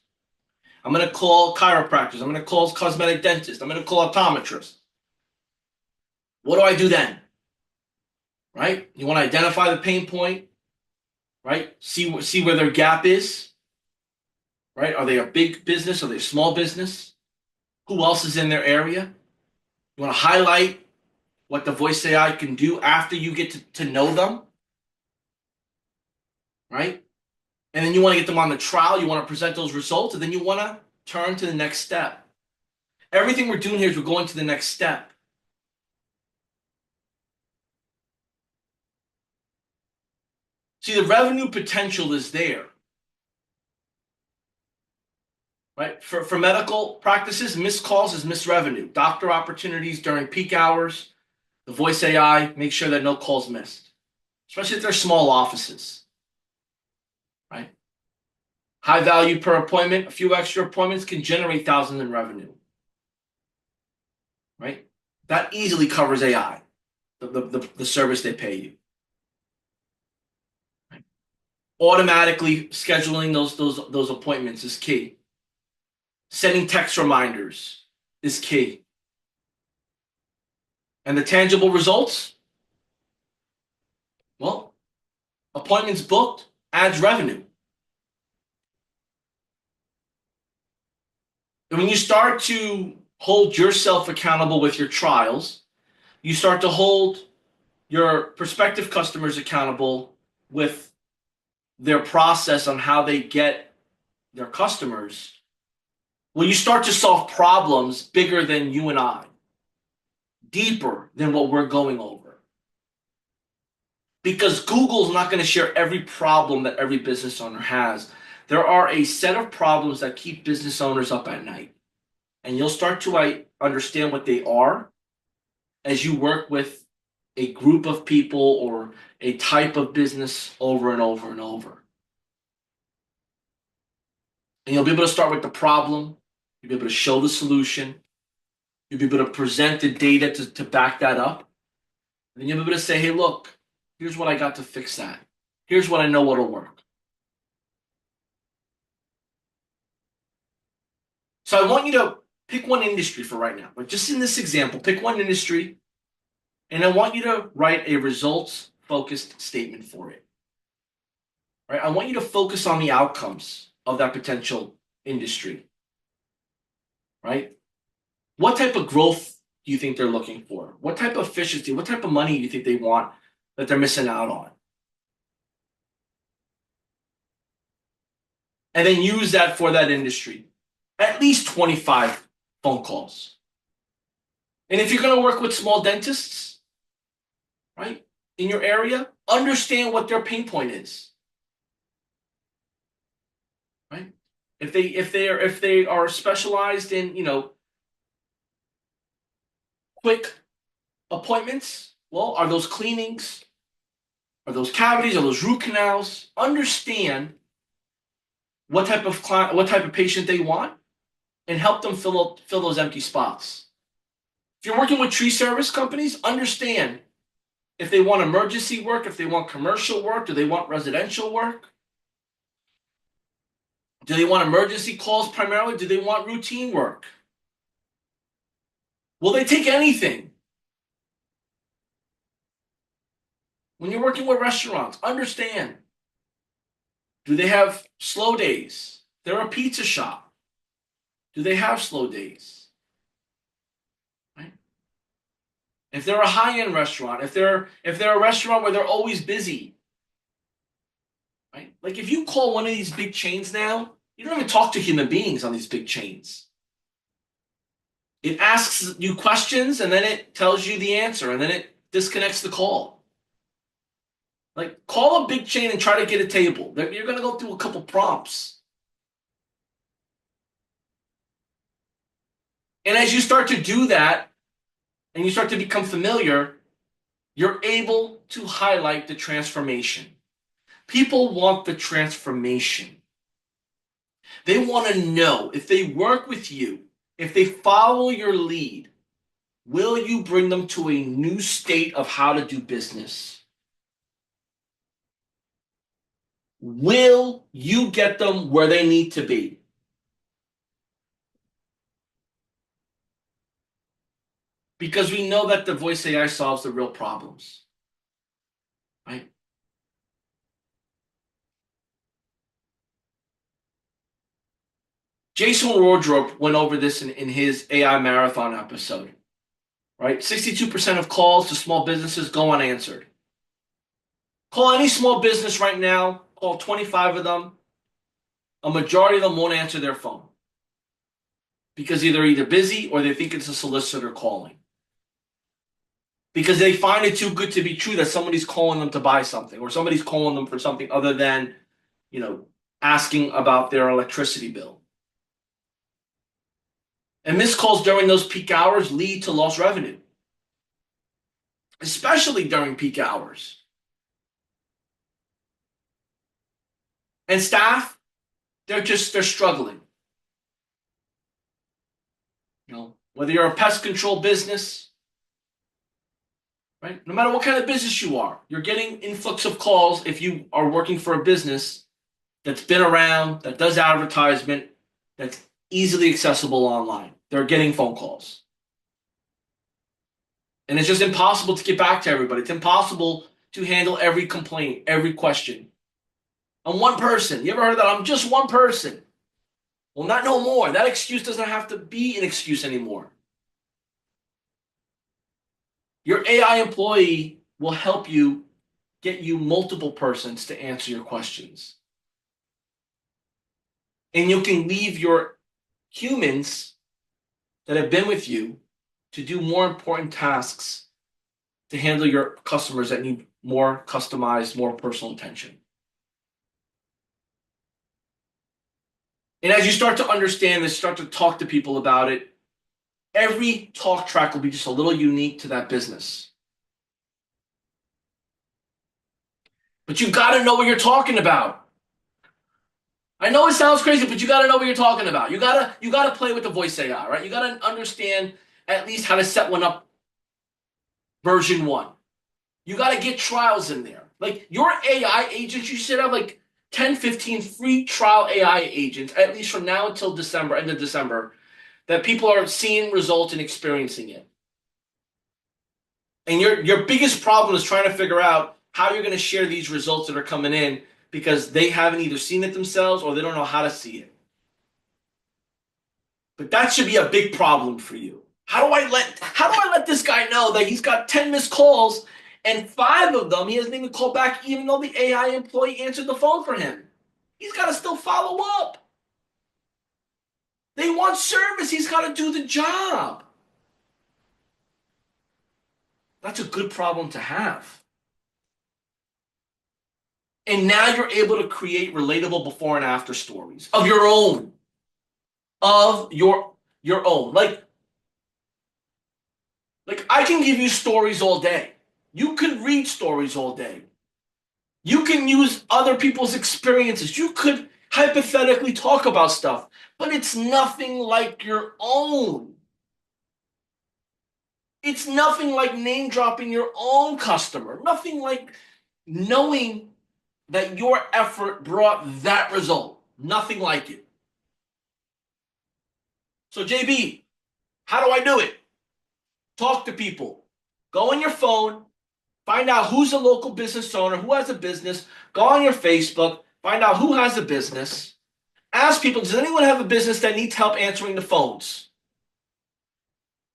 I'm gonna call chiropractors. I'm gonna call cosmetic dentists. I'm gonna call optometrists. What do I do then? Right? You want to identify the pain point. Right? See where their gap is. Right? Are they a big business? Are they a small business? Who else is in their area? You want to highlight what the voice AI can do after you get to know them, right? And then you want to get them on the trial. You want to present those results, and then you want to turn to the next step. Everything we're doing here is we're going to the next step. See, the revenue potential is there. right? For medical practices, missed calls is missed revenue. Doctor opportunities during peak hours, the voice AI, make sure that no calls missed, especially if they're small offices, right? High value per appointment, a few extra appointments can generate thousands in revenue, right? That easily covers AI, the service they pay you. Right? Automatically scheduling those appointments is key. Sending text reminders is key. And the tangible results? Well, appointments booked adds revenue. And when you start to hold yourself accountable with your trials, you start to hold your prospective customers accountable with their process on how they get their customers. Well, you start to solve problems bigger than you and I, deeper than what we're going over. Because Google's not going to share every problem that every business owner has. There are a set of problems that keep business owners up at night. And you'll start to understand what they are as you work with a group of people or a type of business over and over and over. And you'll be able to start with the problem. You'll be able to show the solution. You'll be able to present the data to back that up. And then you'll be able to say, hey, look, here's what I got to fix that. Here's what I know what'll work. So I want you to pick one industry for right now. But just in this example, pick one industry, and I want you to write a results-focused statement for it. Right? I want you to focus on the outcomes of that potential industry. Right? What type of growth do you think they're looking for? What type of efficiency? What type of money do you think they want that they're missing out on? And then use that for that industry. At least 25 phone calls. And if you're going to work with small dentists, right, in your area, understand what their pain point is. Right? If they are specialized in, quick appointments, well, are those cleanings? Are those cavities? Are those root canals? Understand what type of patient they want, and help them fill those empty spots. If you're working with tree service companies, understand if they want emergency work, if they want commercial work, do they want residential work? Do they want emergency calls primarily? Do they want routine work? Will they take anything? When you're working with restaurants, understand. Do they have slow days? They're a pizza shop. Do they have slow days? Right? If they're a high-end restaurant, if they're a restaurant where they're always busy, right? Like if you call one of these big chains now, you don't even talk to human beings on these big chains. It asks you questions and then it tells you the answer and then it disconnects the call. Like call a big chain and try to get a table. You're going to go through a couple prompts. And as you start to do that and you start to become familiar, you're able to highlight the transformation. People want the transformation. They want to know if they work with you, if they follow your lead, will you bring them to a new state of how to do business? Will you get them where they need to be? Because we know that the voice AI solves the real problems, right? Jason Wardrop went over this in his AI marathon episode, right? 62% of calls to small businesses go unanswered. Call any small business right now, call 25 of them. A majority of them won't answer their phone because they're either busy or they think it's a solicitor calling. Because they find it too good to be true that somebody's calling them to buy something or somebody's calling them for something other than, asking about their electricity bill. And missed calls during those peak hours lead to lost revenue, especially during peak hours. And staff, they're struggling. Whether you're a pest control business, right? No matter what kind of business you are, you're getting influx of calls if you are working for a business that's been around, that does advertisement, that's easily accessible online. They're getting phone calls. And it's just impossible to get back to everybody. It's impossible to handle every complaint, every question. I'm one person. You ever heard that? I'm just one person. Well, not no more. That excuse doesn't have to be an excuse anymore. Your AI employee will help you get you multiple persons to answer your questions. And you can leave your humans that have been with you to do more important tasks to handle your customers that need more customized, more personal attention. And as you start to understand this, start to talk to people about it, every talk track will be just a little unique to that business. But you got to know what you're talking about. I know it sounds crazy, but you got to know what you're talking about. You got to play with the voice AI, right? You got to understand at least how to set one up version 1. You got to get trials in there. Like your AI agents, you should have like 10, 15 free trial AI agents, at least from now until December, end of December, that people are seeing results and experiencing it. And your biggest problem is trying to figure out how you're going to share these results that are coming in because they haven't either seen it themselves or they don't know how to see it. But that should be a big problem for you. How do I let this guy know that he's got 10 missed calls and 5 of them he hasn't even called back even though the AI employee answered the phone for him? He's got to still follow up. They want service. He's got to do the job. That's a good problem to have. And now you're able to create relatable before and after stories of your own. Of your own. Like I can give you stories all day. You can read stories all day. You can use other people's experiences. You could hypothetically talk about stuff, but it's nothing like your own. It's nothing like name dropping your own customer. Nothing like knowing that your effort brought that result. Nothing like it. So, JB, how do I do it? Talk to people. Go on your phone, find out who's a local business owner, who has a business. Go on your Facebook, find out who has a business. Ask people, does anyone have a business that needs help answering the phones?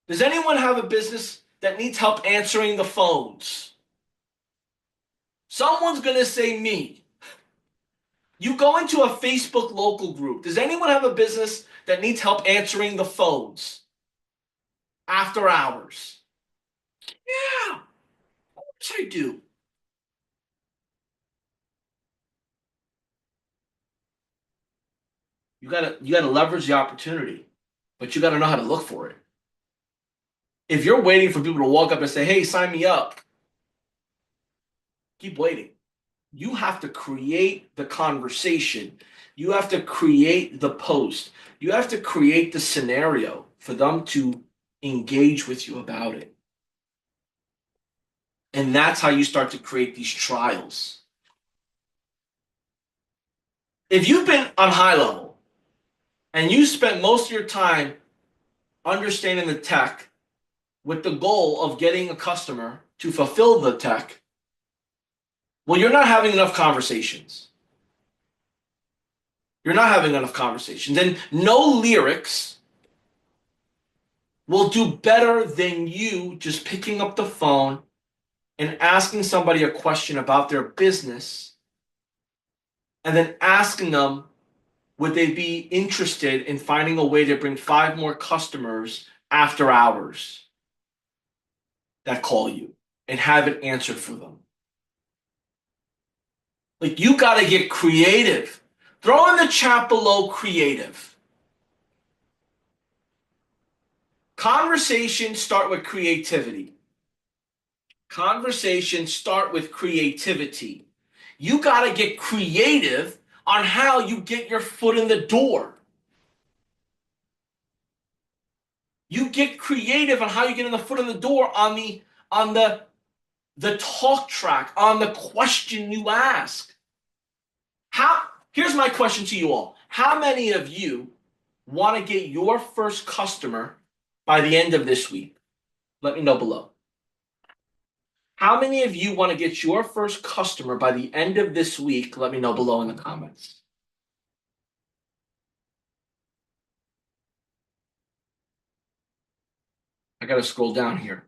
Does anyone have a business that needs help answering the phones? Someone's going to say me. You go into a Facebook local group. Does anyone have a business that needs help answering the phones after hours? Yeah, of course I do. You gotta leverage the opportunity, but you gotta know how to look for it. If you're waiting for people to walk up and say, "Hey, sign me up," keep waiting. You have to create the conversation. You have to create the post. You have to create the scenario for them to engage with you about it. And that's how you start to create these trials. If you've been on high level and you spent most of your time understanding the tech with the goal of getting a customer to fulfill the tech, well, you're not having enough conversations. You're not having enough conversations. And no lyrics will do better than you just picking up the phone and asking somebody a question about their business and then asking them, would they be interested in finding a way to bring 5 more customers after hours that call you and have it answered for them? Like, you got to get creative. Throw in the chat below creative. Conversations start with creativity. Conversations start with creativity. You got to get creative on how you get your foot in the door. You get creative on how you get in the foot in the door on the talk track, on the question you ask. Here's my question to you all. How many of you want to get your first customer by the end of this week? Let me know below. How many of you want to get your first customer by the end of this week? Let me know below in the comments. I got to scroll down here.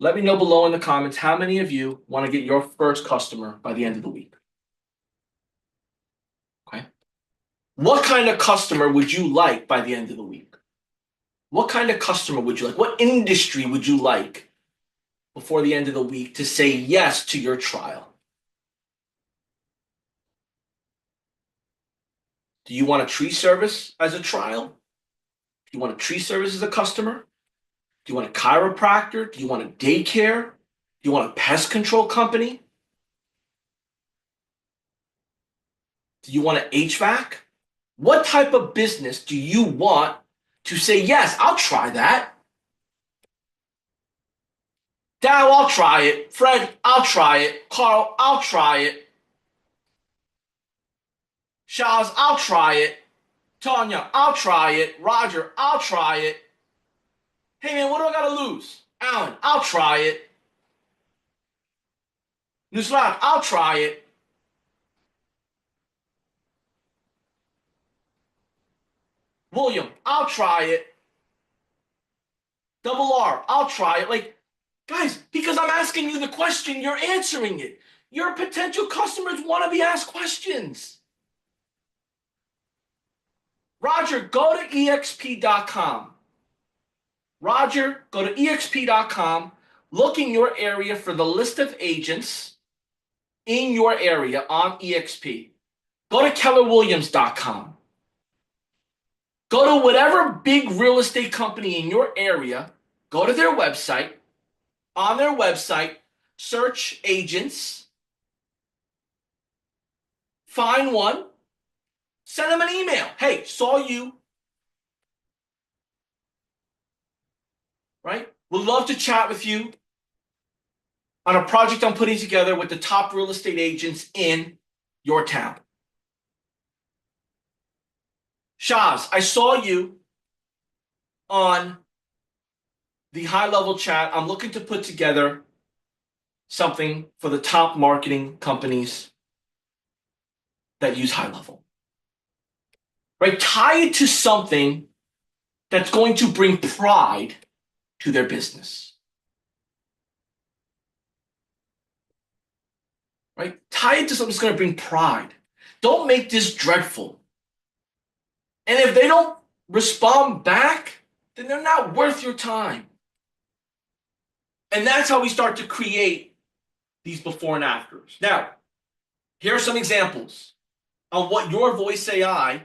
Let me know below in the comments how many of you want to get your first customer by the end of the week. Okay. What kind of customer would you like by the end of the week? What kind of customer would you like? What industry would you like before the end of the week to say yes to your trial? Do you want a tree service as a trial? Do you want a tree service as a customer? Do you want a chiropractor? Do you want a daycare? Do you want a pest control company? Do you want an HVAC? What type of business do you want to say, yes, I'll try that? Dow, I'll try it. Fred, I'll try it. Carl, I'll try it. Shaz, I'll try it. Tanya, I'll try it. Roger, I'll try it. Hey man, what do I gotta lose? Alan, I'll try it. Nusrat, I'll try it. William, I'll try it. Double R, I'll try it. Like, guys, because I'm asking you the question, you're answering it. Your potential customers want to be asked questions. Roger, go to exp.com. Roger, go to exp.com. Look in your area for the list of agents in your area on exp. Go to kellerwilliams.com. Go to whatever big real estate company in your area. Go to their website. On their website, search agents. Find one. Send them an email. Hey, saw you. Right? Would love to chat with you on a project I'm putting together with the top real estate agents in your town. Shaz, I saw you on the high level chat. I'm looking to put together something for the top marketing companies that use high level. Right? Tie it to something that's going to bring pride to their business. Right? Tie it to something that's going to bring pride. Don't make this dreadful. And if they don't respond back, then they're not worth your time. And that's how we start to create these before and afters. Now, here are some examples on what your voice AI,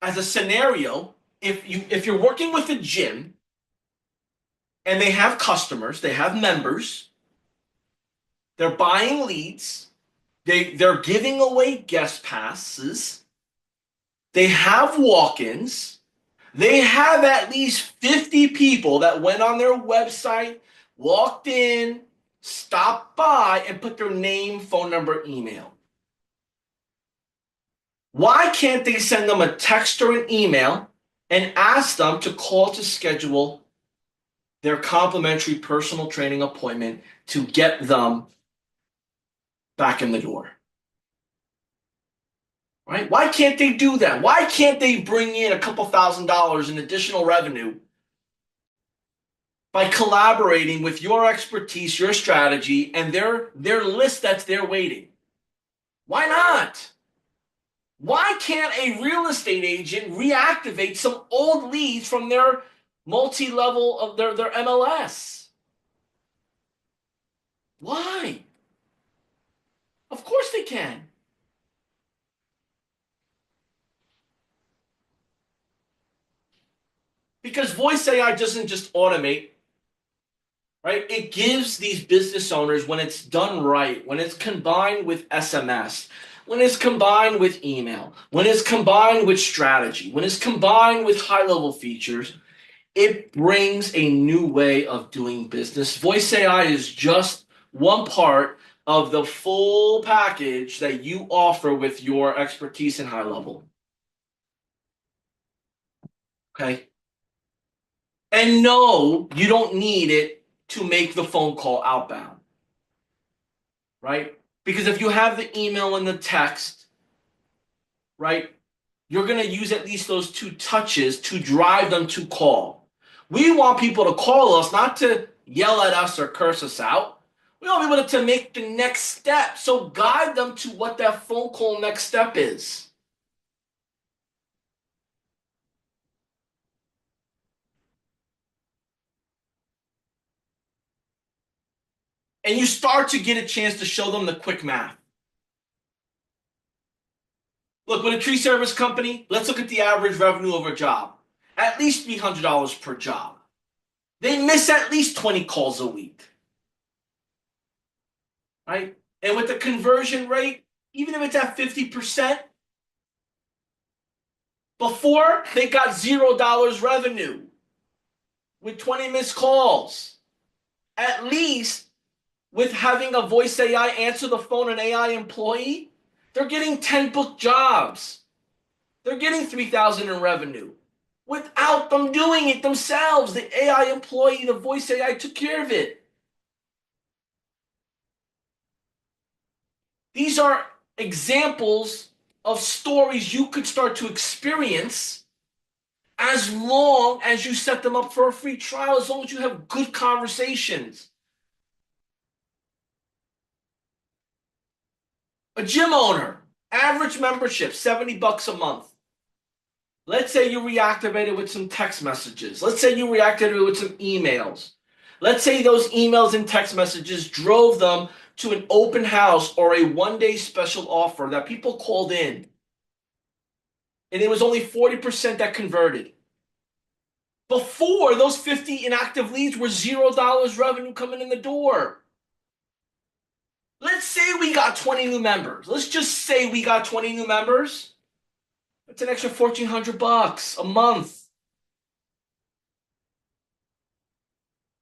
as a scenario, if you're working with a gym and they have customers, they have members, they're buying leads, they're giving away guest passes, they have walk-ins, they have at least 50 people that went on their website, walked in, stopped by, and put their name, phone number, email. Why can't they send them a text or an email and ask them to call to schedule their complimentary personal training appointment to get them back in the door? Right? Why can't they do that? Why can't they bring in a couple $1,000s in additional revenue by collaborating with your expertise, your strategy, and their list that's there waiting? Why not? Why can't a real estate agent reactivate some old leads from their multi-level of their MLS? Why? Of course they can. Because voice AI doesn't just automate, right? It gives these business owners, when it's done right, when it's combined with SMS, when it's combined with email, when it's combined with strategy, when it's combined with high level features, it brings a new way of doing business. Voice AI is just one part of the full package that you offer with your expertise in high level. Okay. And no, you don't need it to make the phone call outbound, right? Because if you have the email and the text, right, you're going to use at least those two touches to drive them to call. We want people to call us, not to yell at us or curse us out. We want people to make the next step. So guide them to what that phone call next step is. And you start to get a chance to show them the quick math. Look, with a tree service company, let's look at the average revenue of a job. At least $300 per job. They miss at least 20 calls a week, right? And with the conversion rate, even if it's at 50%, before they got $0 revenue with 20 missed calls. At least with having a voice AI answer the phone, an AI employee, they're getting 10 booked jobs. They're getting 3,000 in revenue without them doing it themselves. The AI employee, the voice AI took care of it. These are examples of stories you could start to experience as long as you set them up for a free trial, as long as you have good conversations. A gym owner, average membership, $70 a month. Let's say you reactivate it with some text messages. Let's say you reactivated it with some emails. Let's say those emails and text messages drove them to an open house or a 1 day special offer that people called in. And it was only 40% that converted. Before, those 50 inactive leads were $0 revenue coming in the door. Let's say we got 20 new members. Let's just say we got 20 new members. That's an extra $1,400 a month.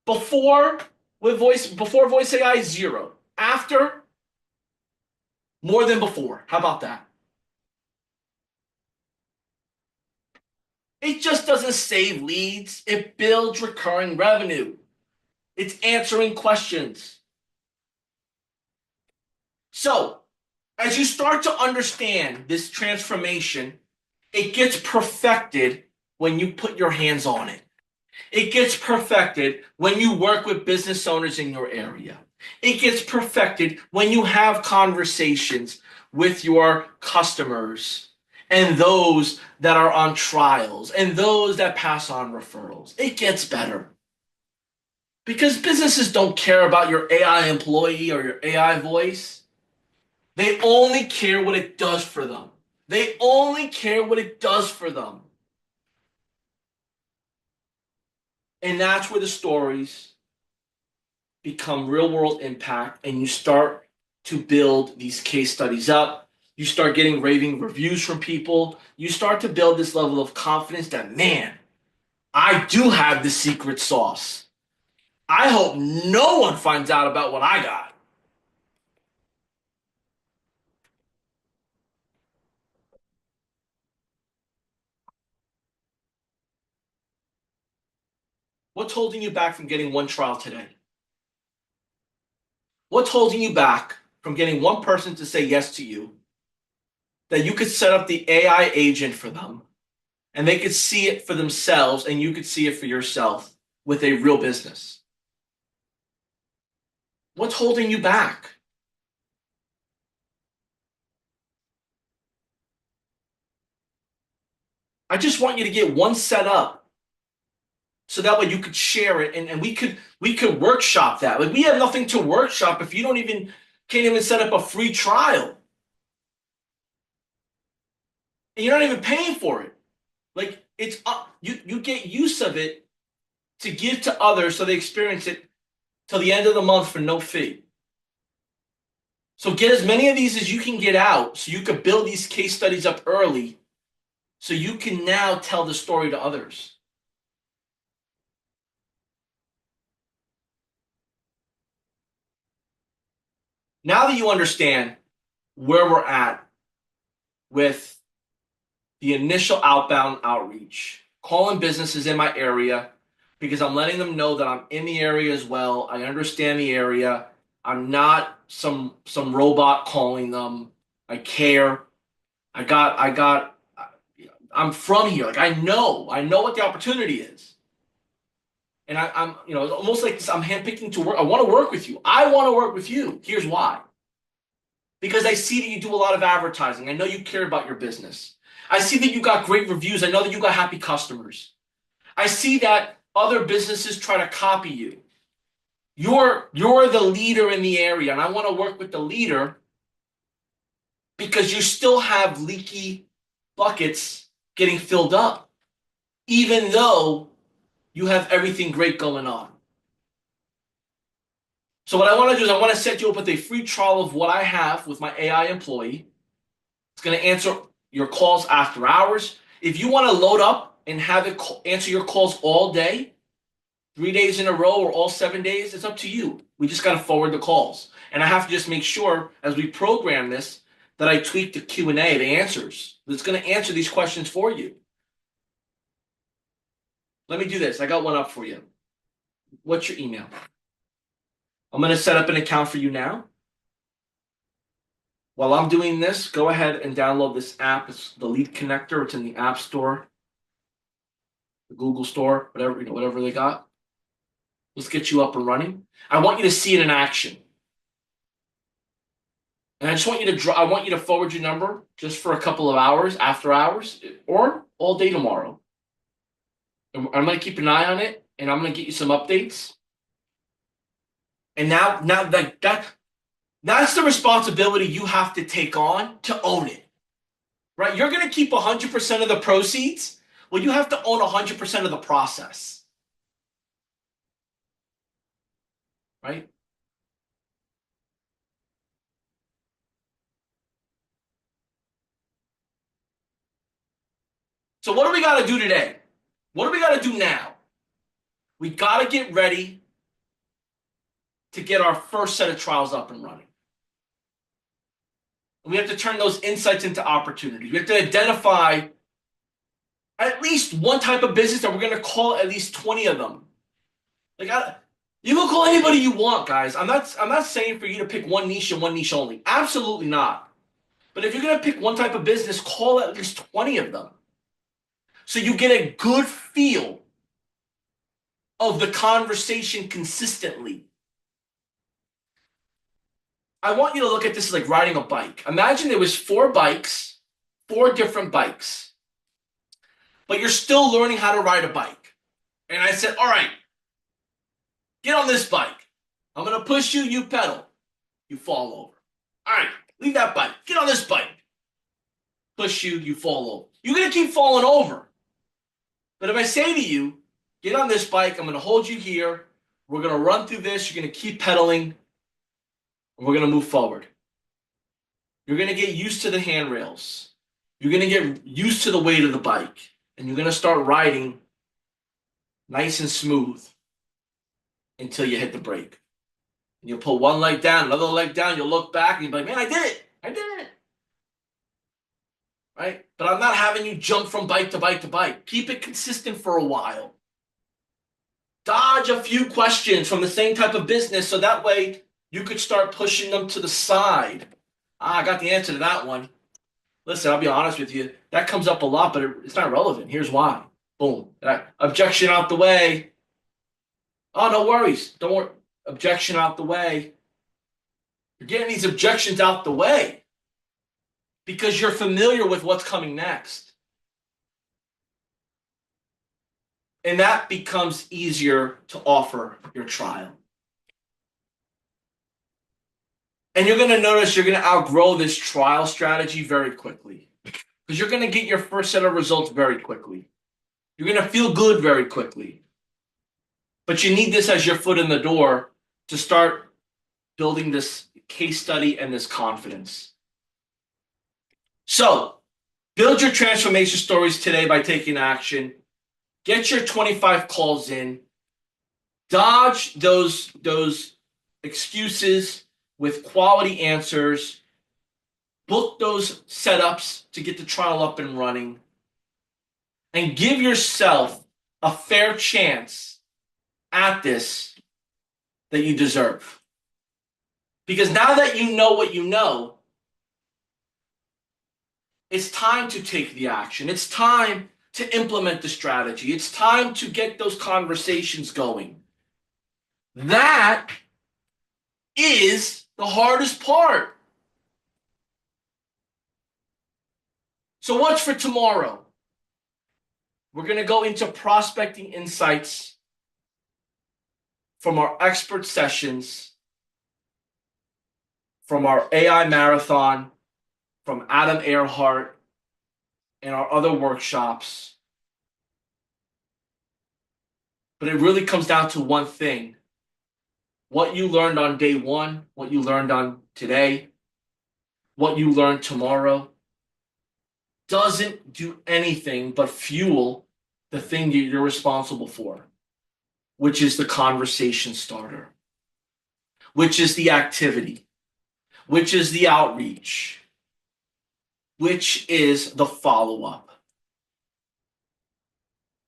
Before voice AI, zero. After, more than before. How about that? It just doesn't save leads. It builds recurring revenue. It's answering questions. So, as you start to understand this transformation, it gets perfected when you put your hands on it. It gets perfected when you work with business owners in your area. It gets perfected when you have conversations with your customers and those that are on trials and those that pass on referrals. It gets better because businesses don't care about your AI employee or your AI voice. They only care what it does for them. They only care what it does for them. And that's where the stories become real world impact, and you start to build these case studies up. You start getting raving reviews from people. You start to build this level of confidence that, man, I do have the secret sauce. I hope no one finds out about what I got. What's holding you back from getting one trial today? What's holding you back from getting one person to say yes to you, that you could set up the AI agent for them and they could see it for themselves and you could see it for yourself with a real business? What's holding you back? I just want you to get one set up so that way you could share it, and we could workshop that. Like, we have nothing to workshop if you don't even can't even set up a free trial. And you're not even paying for it. Like, It's you get use of it to give to others so they experience it till the end of the month for no fee. So get as many of these as you can get out so you can build these case studies up early so you can now tell the story to others. Now that you understand where we're at with the initial outbound outreach, calling businesses in my area because I'm letting them know that I'm in the area as well. I understand the area. I'm not some robot calling them. I care. I got I'm from here. Like I know what the opportunity is. And I'm, it's almost like this, I'm handpicking to work. I want to work with you. I want to work with you. Here's why. Because I see that you do a lot of advertising. I know you care about your business. I see that you got great reviews. I know that you got happy customers. I see that other businesses try to copy you. You're the leader in the area, and I want to work with the leader because you still have leaky buckets getting filled up, even though you have everything great going on. So what I want to do is I want to set you up with a free trial of what I have with my AI employee. It's going to answer your calls after hours. If you want to load up and have it answer your calls all day, 3 days in a row or all 7 days, it's up to you. We just got to forward the calls. And I have to just make sure as we program this that I tweak the Q&A, the answers. It's going to answer these questions for you. Let me do this. I got one up for you. What's your email? I'm going to set up an account for you now. While I'm doing this, go ahead and download this app. It's the Lead Connector. It's in the App Store, the Google Store, whatever they got. Let's get you up and running. I want you to see it in action. And I just want you to I want you to forward your number just for a couple of hours, after hours, or all day tomorrow. And I'm going to keep an eye on it, and I'm going to get you some updates. And now that's the responsibility you have to take on to own it. Right? You're going to keep 100% of the proceeds. Well, you have to own 100% of the process. Right? So what do we got to do today? What do we got to do now? We got to get ready to get our first set of trials up and running. And we have to turn those insights into opportunities. We have to identify at least one type of business that we're going to call at least 20 of them. You can call anybody you want, guys. I'm not saying for you to pick one niche and one niche only. Absolutely not. But if you're going to pick one type of business, call at least 20 of them. So you get a good feel of the conversation consistently. I want you to look at this like riding a bike. Imagine there was 4 bikes, 4 different bikes, but you're still learning how to ride a bike. And I said, all right, get on this bike. I'm going to push you, you pedal. You fall over. All right, leave that bike. Get on this bike. Push you, you fall over. You're going to keep falling over. But if I say to you, get on this bike, I'm going to hold you here. We're going to run through this. You're going to keep pedaling. And we're going to move forward. You're going to get used to the handrails. You're going to get used to the weight of the bike. And you're going to start riding nice and smooth until you hit the brake. And you'll pull one leg down, another leg down. You'll look back and you'll be like, man, I did it. I did it. Right? But I'm not having you jump from bike to bike to bike. Keep it consistent for a while. Dodge a few questions from the same type of business so that way you could start pushing them to the side. I got the answer to that one. Listen, I'll be honest with you. That comes up a lot, but it's not relevant. Here's why. Boom. Objection out the way. Oh, no worries. Don't worry. Objection out the way. You're getting these objections out the way because you're familiar with what's coming next. And that becomes easier to offer your trial. And you're going to notice you're going to outgrow this trial strategy very quickly because you're going to get your first set of results very quickly. You're going to feel good very quickly. But you need this as your foot in the door to start building this case study and this confidence. So, build your transformation stories today by taking action. Get your 25 calls in. Dodge those excuses with quality answers. Book those setups to get the trial up and running. And give yourself a fair chance at this that you deserve. Because now that you know what you know, it's time to take the action. It's time to implement the strategy. It's time to get those conversations going. That is the hardest part. So what's for tomorrow? We're going to go into prospecting insights from our expert sessions, from our AI marathon, from Adam Earhart, and our other workshops. But it really comes down to one thing. What you learned on day one, what you learned on today, what you learn tomorrow doesn't do anything but fuel the thing you're responsible for, which is the conversation starter, which is the activity, which is the outreach, which is the follow-up.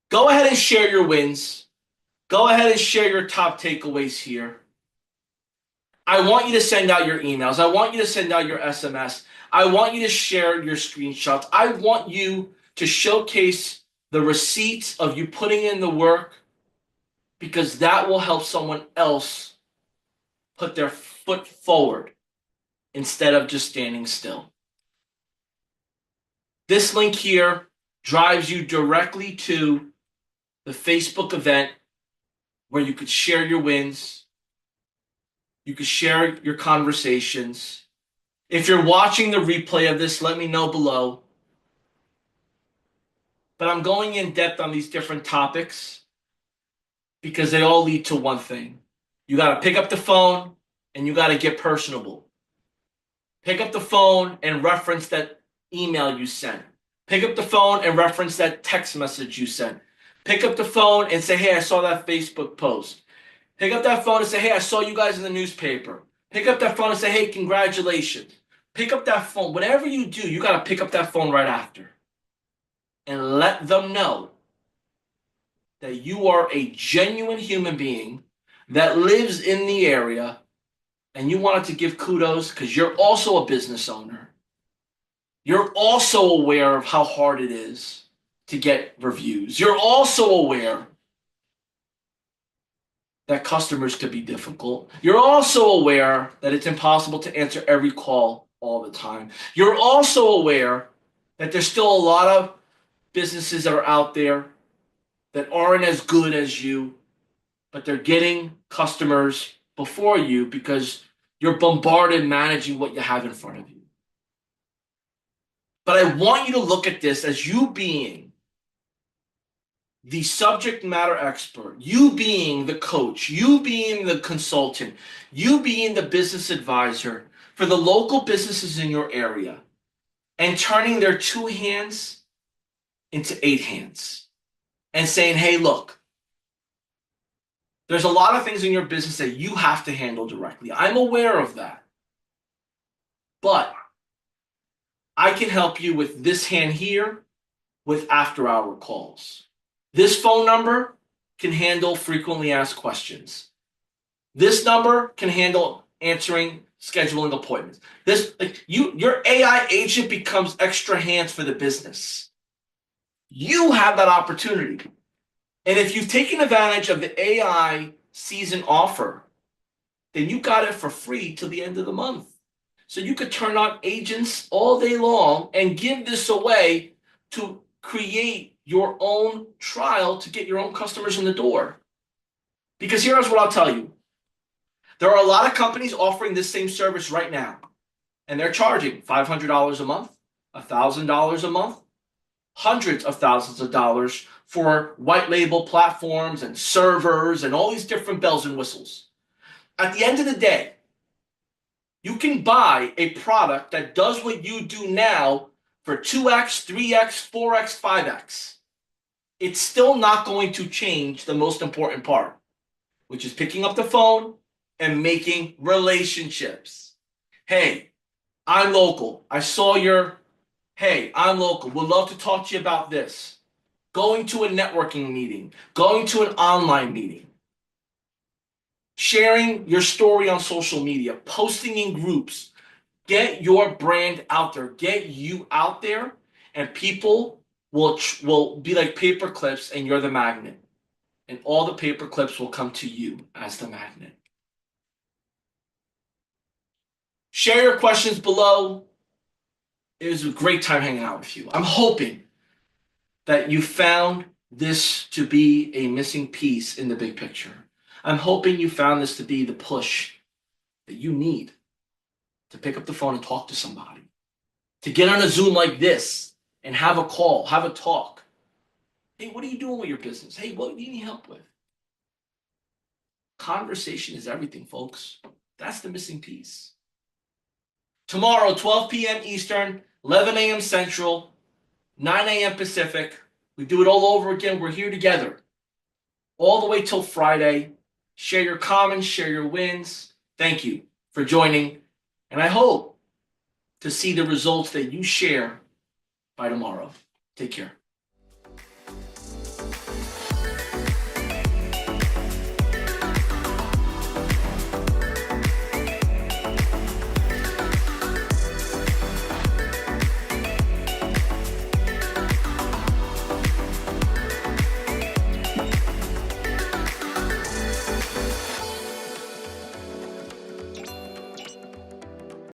Go ahead and share your wins. Go ahead and share your top takeaways here. I want you to send out your emails. I want you to send out your SMS. I want you to share your screenshots. I want you to showcase the receipts of you putting in the work, because that will help someone else put their foot forward instead of just standing still. This link here drives you directly to the Facebook event where you could share your wins. You could share your conversations. If you're watching the replay of this, let me know below. But I'm going in depth on these different topics because they all lead to one thing. You got to pick up the phone and you got to get personable. Pick up the phone and reference that email you sent. Pick up the phone and reference that text message you sent. Pick up the phone and say, hey, I saw that Facebook post. Pick up that phone and say, hey, I saw you guys in the newspaper. Pick up that phone and say, hey, congratulations. Pick up that phone. Whatever you do, you got to pick up that phone right after. And let them know that you are a genuine human being that lives in the area, and you wanted to give kudos because you're also a business owner. You're also aware of how hard it is to get reviews. You're also aware that customers could be difficult. You're also aware that it's impossible to answer every call all the time. You're also aware that there's still a lot of businesses that are out there that aren't as good as you, but they're getting customers before you because you're bombarded managing what you have in front of you. But I want you to look at this as you being the subject matter expert, you being the coach, you being the consultant, you being the business advisor for the local businesses in your area, and turning their 2 hands into 8 hands and saying, hey, look, there's a lot of things in your business that you have to handle directly. I'm aware of that. But I can help you with this hand here with after-hour calls. This phone number can handle frequently asked questions. This number can handle answering, scheduling appointments. Your AI agent becomes extra hands for the business. You have that opportunity. And if you've taken advantage of the AI season offer, then you got it for free till the end of the month. So you could turn on agents all day long and give this away to create your own trial to get your own customers in the door. Because here's what I'll tell you. There are a lot of companies offering this same service right now, and they're charging $500 a month, $1,000 a month. hundreds of thousands of dollars for white label platforms and servers and all these different bells and whistles. At the end of the day, you can buy a product that does what you do now for 2x, 3x, 4x, 5x. It's still not going to change the most important part, which is picking up the phone and making relationships. Hey, I'm local. I saw your, hey, I'm local. Would love to talk to you about this. Going to a networking meeting, going to an online meeting, sharing your story on social media, posting in groups. Get your brand out there. Get you out there, and people will be like paper clips, and you're the magnet. And all the paper clips will come to you as the magnet. Share your questions below. It was a great time hanging out with you. I'm hoping that you found this to be a missing piece in the big picture. I'm hoping you found this to be the push that you need to pick up the phone and talk to somebody, to get on a Zoom like this and have a call, have a talk. Hey, what are you doing with your business? Hey, what do you need help with? Conversation is everything, folks. That's the missing piece. Tomorrow, 12 p.m. Eastern, 11 a.m. Central, 9 a.m. Pacific. We do it all over again. We're here together all the way till Friday. Share your comments, share your wins. Thank you for joining. And I hope to see the results that you share by tomorrow. Take care.